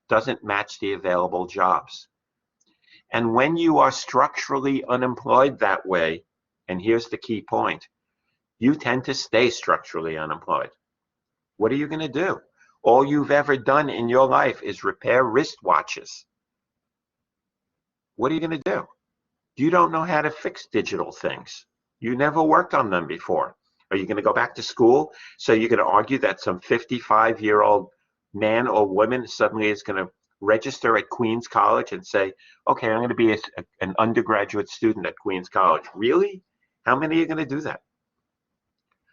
doesn't match the available jobs. And when you are structurally unemployed that way, and here's the key point, you tend to stay structurally unemployed. What are you going to do? All you've ever done in your life is repair wristwatches. What are you going to do? You don't know how to fix digital things. You never worked on them before. Are you going to go back to school? So you're going to argue that some 55-year-old man or woman suddenly is going to register at Queens College and say, "Okay, I'm going to be an undergraduate student at Queens College." Really? How many are going to do that?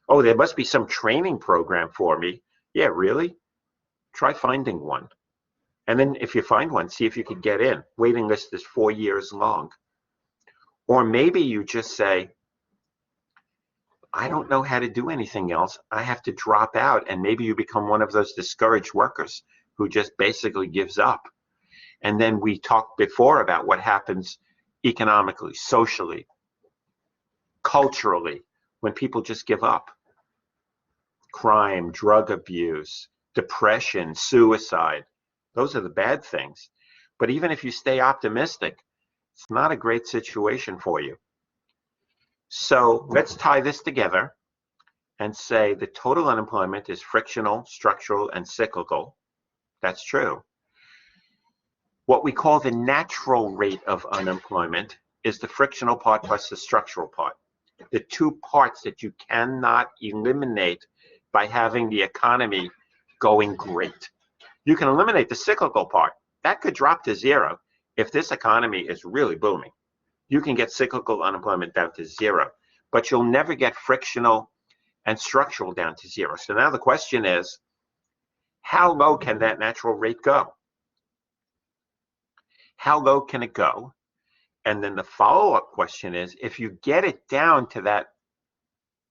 "Oh, there must be some training program for me." Yeah, really? Try finding one. And then if you find one, see if you can get in. Waiting list is 4 years long. Or maybe you just say, "I don't know how to do anything else. I have to drop out." And maybe you become one of those discouraged workers who just basically gives up. And then we talked before about what happens economically, socially, culturally, when people just give up. Crime, drug abuse, depression, suicide. Those are the bad things. But even if you stay optimistic, it's not a great situation for you. So let's tie this together and say the total unemployment is frictional, structural, and cyclical. That's true. What we call the natural rate of unemployment is the frictional part plus the structural part. The two parts that you cannot eliminate by having the economy going great. You can eliminate the cyclical part. That could drop to zero if this economy is really booming. You can get cyclical unemployment down to zero, but you'll never get frictional and structural down to zero. So now the question is, how low can that natural rate go? How low can it go? And then the follow-up question is, if you get it down to that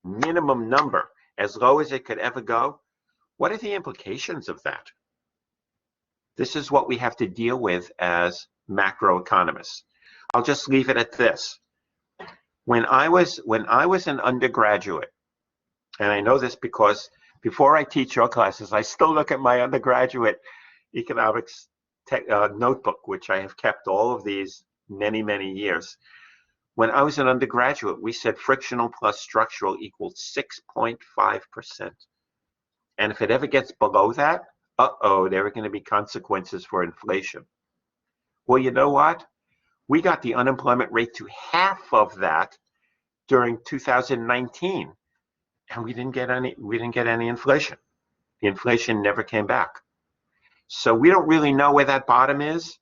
minimum number, as low as it could ever go, what are the implications of that? This is what we have to deal with as macroeconomists. I'll just leave it at this. When I was an undergraduate, and I know this because before I teach your classes, I still look at my undergraduate economics notebook, which I have kept all of these many, many years. When I was an undergraduate, we said frictional plus structural equals 6.5%. And if it ever gets below that, there are going to be consequences for inflation. Well, you know what? We got the unemployment rate to half of that during 2019, and we didn't get any inflation. The inflation never came back. So we don't really know where that bottom is.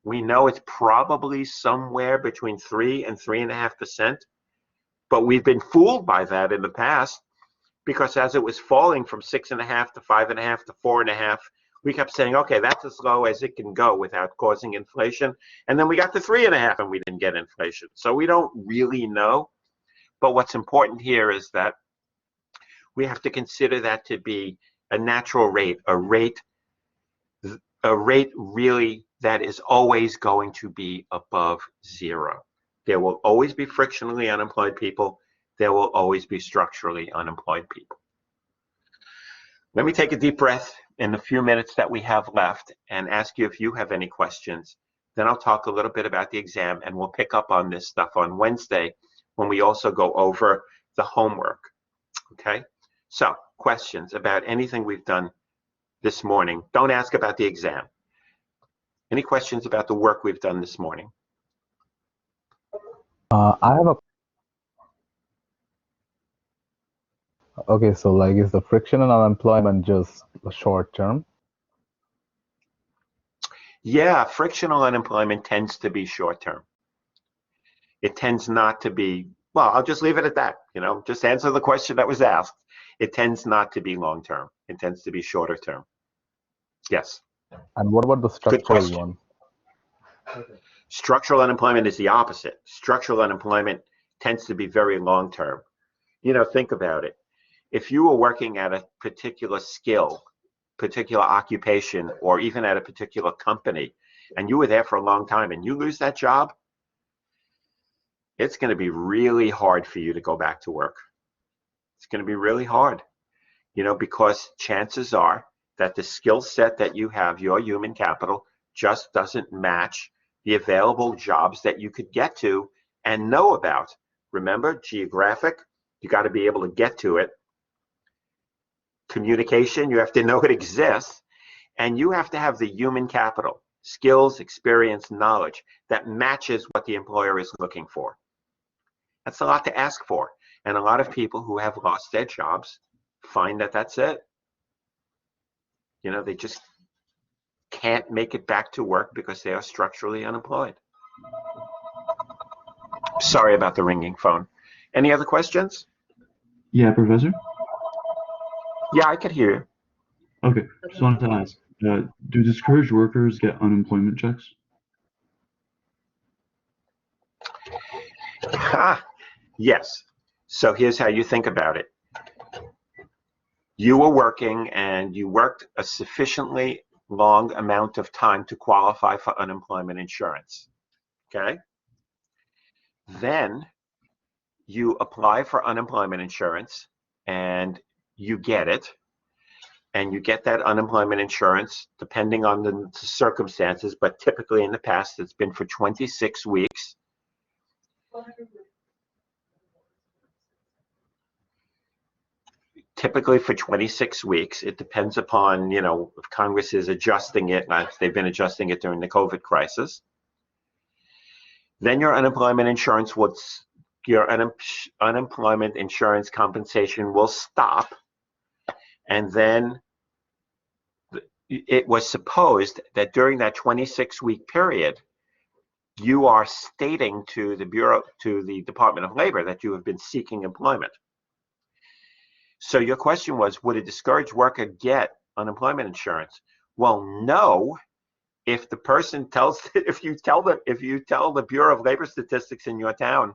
We know it's probably somewhere between 3 and 3.5%, but we've been fooled by that in the past, because as it was falling from 6.5 to 5.5 to 4.5, we kept saying, okay, that's as low as it can go without causing inflation. And then we got to 3.5 and we didn't get inflation. So we don't really know. But what's important here is that we have to consider that to be a natural rate, a rate really that is always going to be above zero. There will always be frictionally unemployed people. There will always be structurally unemployed people. Let me take a deep breath in the few minutes that we have left and ask you if you have any questions. Then I'll talk a little bit about the exam, and we'll pick up on this stuff on Wednesday when we also go over the homework. Okay? So, questions about anything we've done this morning. Don't ask about the exam. Any questions about the work we've done this morning? I have a. Okay, so like, is the friction and unemployment just a short term? Yeah, frictional unemployment tends to be short term. It tends not to be, well, I'll just leave it at that. Just answer the question that was asked. It tends not to be long term. It tends to be shorter term. Yes. And what about the structural one? Structural unemployment is the opposite. Structural unemployment tends to be very long term. Think about it. If you were working at a particular skill, particular occupation, or even at a particular company, and you were there for a long time and you lose that job, it's going to be really hard for you to go back to work. It's going to be really hard, because chances are that the skill set that you have, your human capital, just doesn't match the available jobs that you could get to and know about. Remember, geographic, you got to be able to get to it. Communication, you have to know it exists, and you have to have the human capital, skills, experience, knowledge that matches what the employer is looking for. That's a lot to ask for, and a lot of people who have lost their jobs find that that's it. They just can't make it back to work because they are structurally unemployed. Sorry about the ringing phone. Any other questions? Yeah, Professor? Yeah, I could hear you. Okay, just wanted to ask, do discouraged workers get unemployment checks? Yes. So here's how you think about it. You were working and you worked a sufficiently long amount of time to qualify for unemployment insurance. Okay? Then you apply for unemployment insurance and you get it. And you get that unemployment insurance depending on the circumstances, but typically in the past it's been for 26 weeks. typically for 26 weeks. It depends upon, if Congress is adjusting it, and they've been adjusting it during the COVID crisis. Then your unemployment insurance unemployment insurance compensation will stop. And then it was supposed that during that 26-week period, you are stating to the Department of Labor that you have been seeking employment. So your question was, would a discouraged worker get unemployment insurance? Well, no. If the person if you tell the Bureau of Labor Statistics in your town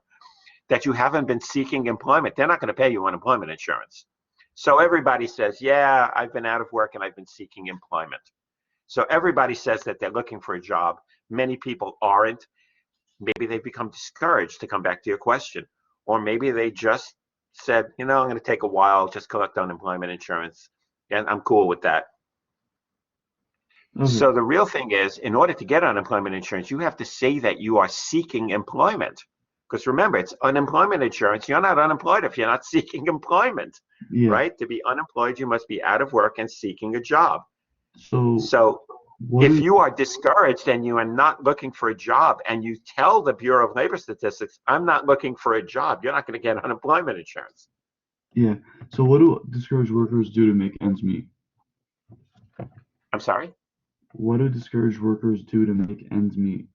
that you haven't been seeking employment, they're not going to pay you unemployment insurance. So everybody says, yeah, I've been out of work and I've been seeking employment. So everybody says that they're looking for a job. Many people aren't. Maybe they've become discouraged, to come back to your question. Or maybe they just said, I'm going to take a while, just collect unemployment insurance, and I'm cool with that. Okay. So the real thing is, in order to get unemployment insurance, you have to say that you are seeking employment. Because remember, it's unemployment insurance. You're not unemployed if you're not seeking employment, Yeah. right? To be unemployed, you must be out of work and seeking a job. So If you are discouraged and you are not looking for a job, and you tell the Bureau of Labor Statistics, I'm not looking for a job, you're not going to get unemployment insurance. Yeah. So what do discouraged workers do to make ends meet? I'm sorry? What do discouraged workers do to make ends meet?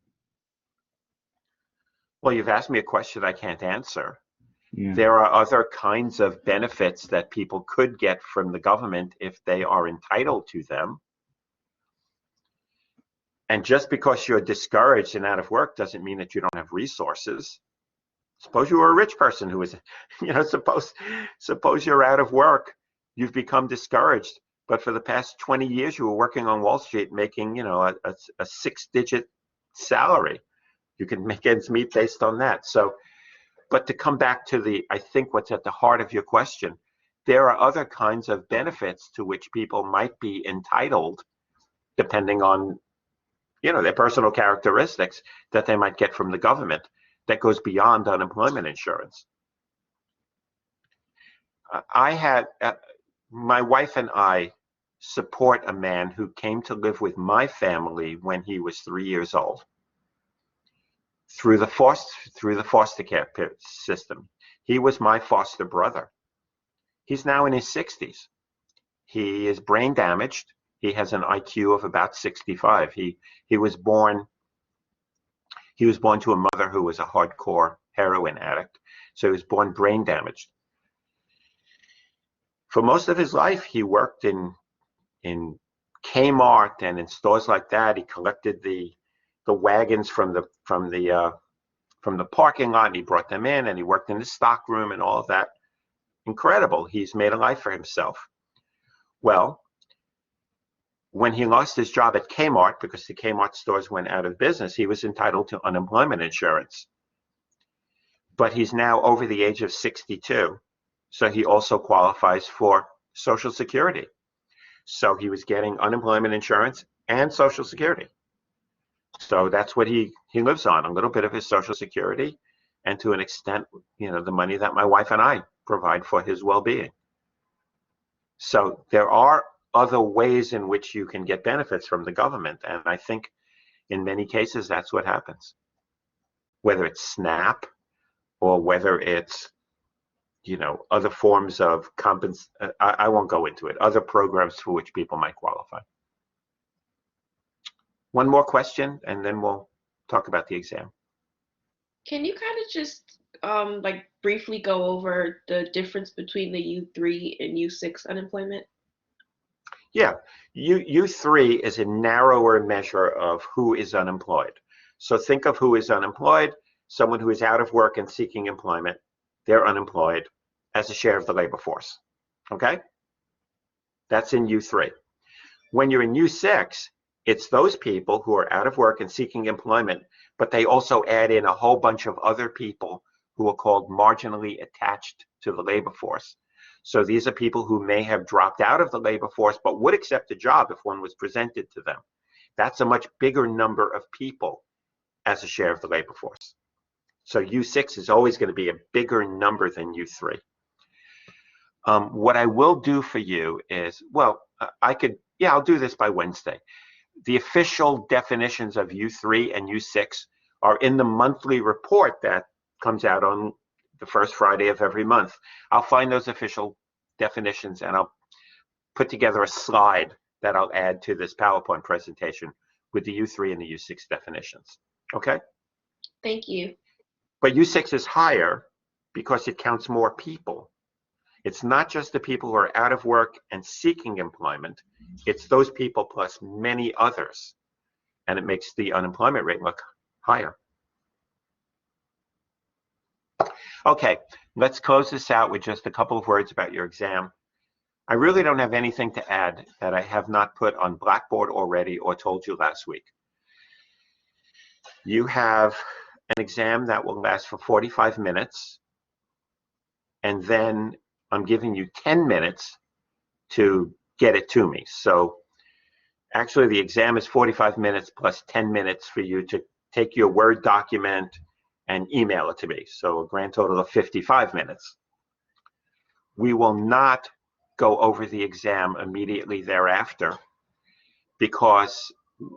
Well, you've asked me a question I can't answer. Yeah. There are other kinds of benefits that people could get from the government if they are entitled to them. And just because you're discouraged and out of work doesn't mean that you don't have resources. Suppose you were a rich person who is, suppose you're out of work, you've become discouraged, but for the past 20 years you were working on Wall Street making, a 6-digit salary. You can make ends meet based on that. So, but to come back to I think what's at the heart of your question, there are other kinds of benefits to which people might be entitled, depending on, their personal characteristics, that they might get from the government that goes beyond unemployment insurance. My wife and I support a man who came to live with my family when he was 3 years old through the foster care system. He was my foster brother. He's now in his 60s. He is brain damaged. He has an IQ of about 65. He was born to a mother who was a hardcore heroin addict. So he was born brain damaged. For most of his life, he worked in Kmart and in stores like that. He collected the wagons from the parking lot, and he brought them in, and he worked in the stock room and all of that. Incredible. He's made a life for himself. Well, when he lost his job at Kmart, because the Kmart stores went out of business, he was entitled to unemployment insurance. But he's now over the age of 62, so he also qualifies for Social Security. So he was getting unemployment insurance and Social Security. So that's what he lives on, a little bit of his Social Security, and to an extent, the money that my wife and I provide for his well-being. So there are other ways in which you can get benefits from the government, and I think in many cases that's what happens. Whether it's SNAP or whether it's other forms of I won't go into it, other programs for which people might qualify. One more question, and then we'll talk about the exam. Can you kind of just briefly go over the difference between the U3 and U6 unemployment? Yeah, U3 is a narrower measure of who is unemployed. So think of who is unemployed, someone who is out of work and seeking employment. They're unemployed as a share of the labor force. Okay? That's in U3. When you're in U6, it's those people who are out of work and seeking employment, but they also add in a whole bunch of other people who are called marginally attached to the labor force. So these are people who may have dropped out of the labor force but would accept a job if one was presented to them. That's a much bigger number of people as a share of the labor force. So U6 is always going to be a bigger number than U3. What I will do for you is, well, I'll do this by Wednesday. The official definitions of U3 and U6 are in the monthly report that comes out on the first Friday of every month. I'll find those official definitions and I'll put together a slide that I'll add to this PowerPoint presentation with the U3 and the U6 definitions. Okay? Thank you. But U6 is higher because it counts more people. It's not just the people who are out of work and seeking employment, it's those people plus many others. And it makes the unemployment rate look higher. Okay, let's close this out with just a couple of words about your exam. I really don't have anything to add that I have not put on Blackboard already or told you last week. You have an exam that will last for 45 minutes, and then I'm giving you 10 minutes to get it to me. So actually the exam is 45 minutes plus 10 minutes for you to take your Word document and email it to me. So a grand total of 55 minutes. We will not go over the exam immediately thereafter because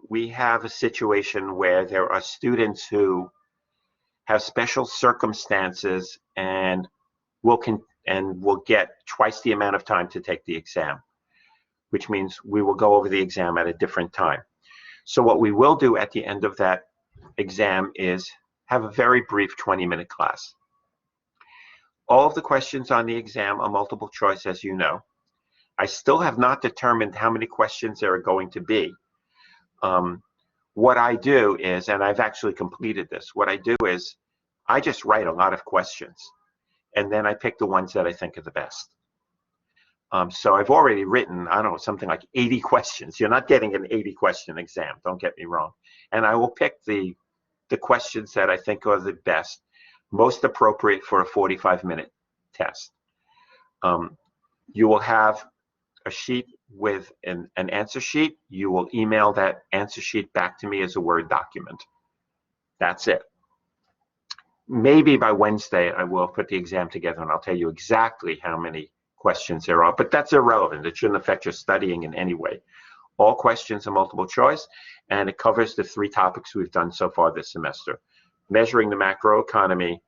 we have a situation where there are students who have special circumstances and will get twice the amount of time to take the exam, which means we will go over the exam at a different time. So what we will do at the end of that exam is have a very brief 20-minute class. All of the questions on the exam are multiple choice, as you know. I still have not determined how many questions there are going to be. What I do is, and I've actually completed this, what I do is I just write a lot of questions and then I pick the ones that I think are the best. So I've already written, I don't know, something like 80 questions. You're not getting an 80-question exam, don't get me wrong. And I will pick the questions that I think are the best, most appropriate for a 45-minute test. You will have a sheet with an answer sheet. You will email that answer sheet back to me as a Word document. That's it. Maybe by Wednesday, I will put the exam together and I'll tell you exactly how many questions there are, but that's irrelevant. It shouldn't affect your studying in any way. All questions are multiple choice, and it covers the 3 topics we've done so far this semester: measuring the macroeconomy,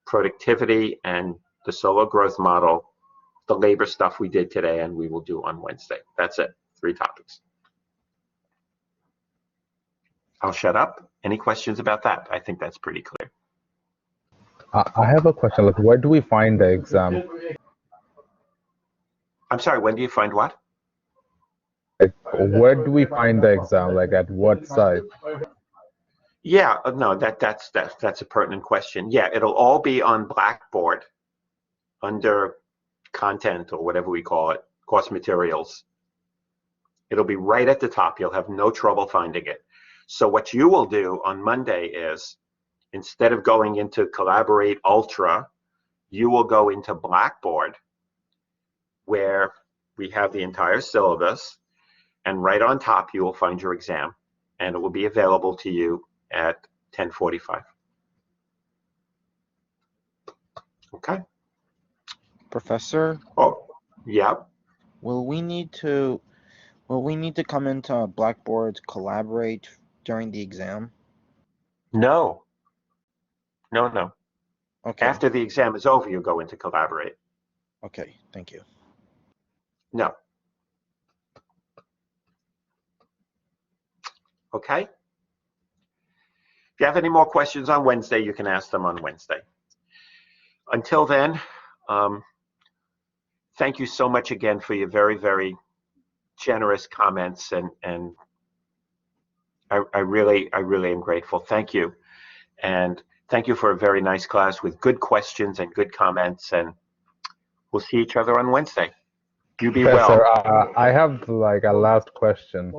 productivity, and the solo growth model, the labor stuff we did today and we will do on Wednesday. That's it, 3 topics. I'll shut up. Any questions about that? I think that's pretty clear. I have a question. Like, where do we find the exam? I'm sorry, when do you find what? Like, where do we find the exam? Like, at what site? Yeah, no, that's a pertinent question. Yeah, it'll all be on Blackboard under content or whatever we call it, course materials. It'll be right at the top. You'll have no trouble finding it. So what you will do on Monday is, instead of going into Collaborate Ultra, you will go into Blackboard, where we have the entire syllabus, and right on top you will find your exam, and it will be available to you at 10:45. Okay. Professor, Oh, yeah. will we need to come into Blackboard to collaborate during the exam? No. No. Okay. After the exam is over, you go into Collaborate. Okay, thank you. No. Okay. If you have any more questions on Wednesday, you can ask them on Wednesday. Until then, thank you so much again for your very, very generous comments, and I really am grateful. Thank you. And thank you for a very nice class with good questions and good comments, and we'll see each other on Wednesday. You be Professor, well. I have like a last question.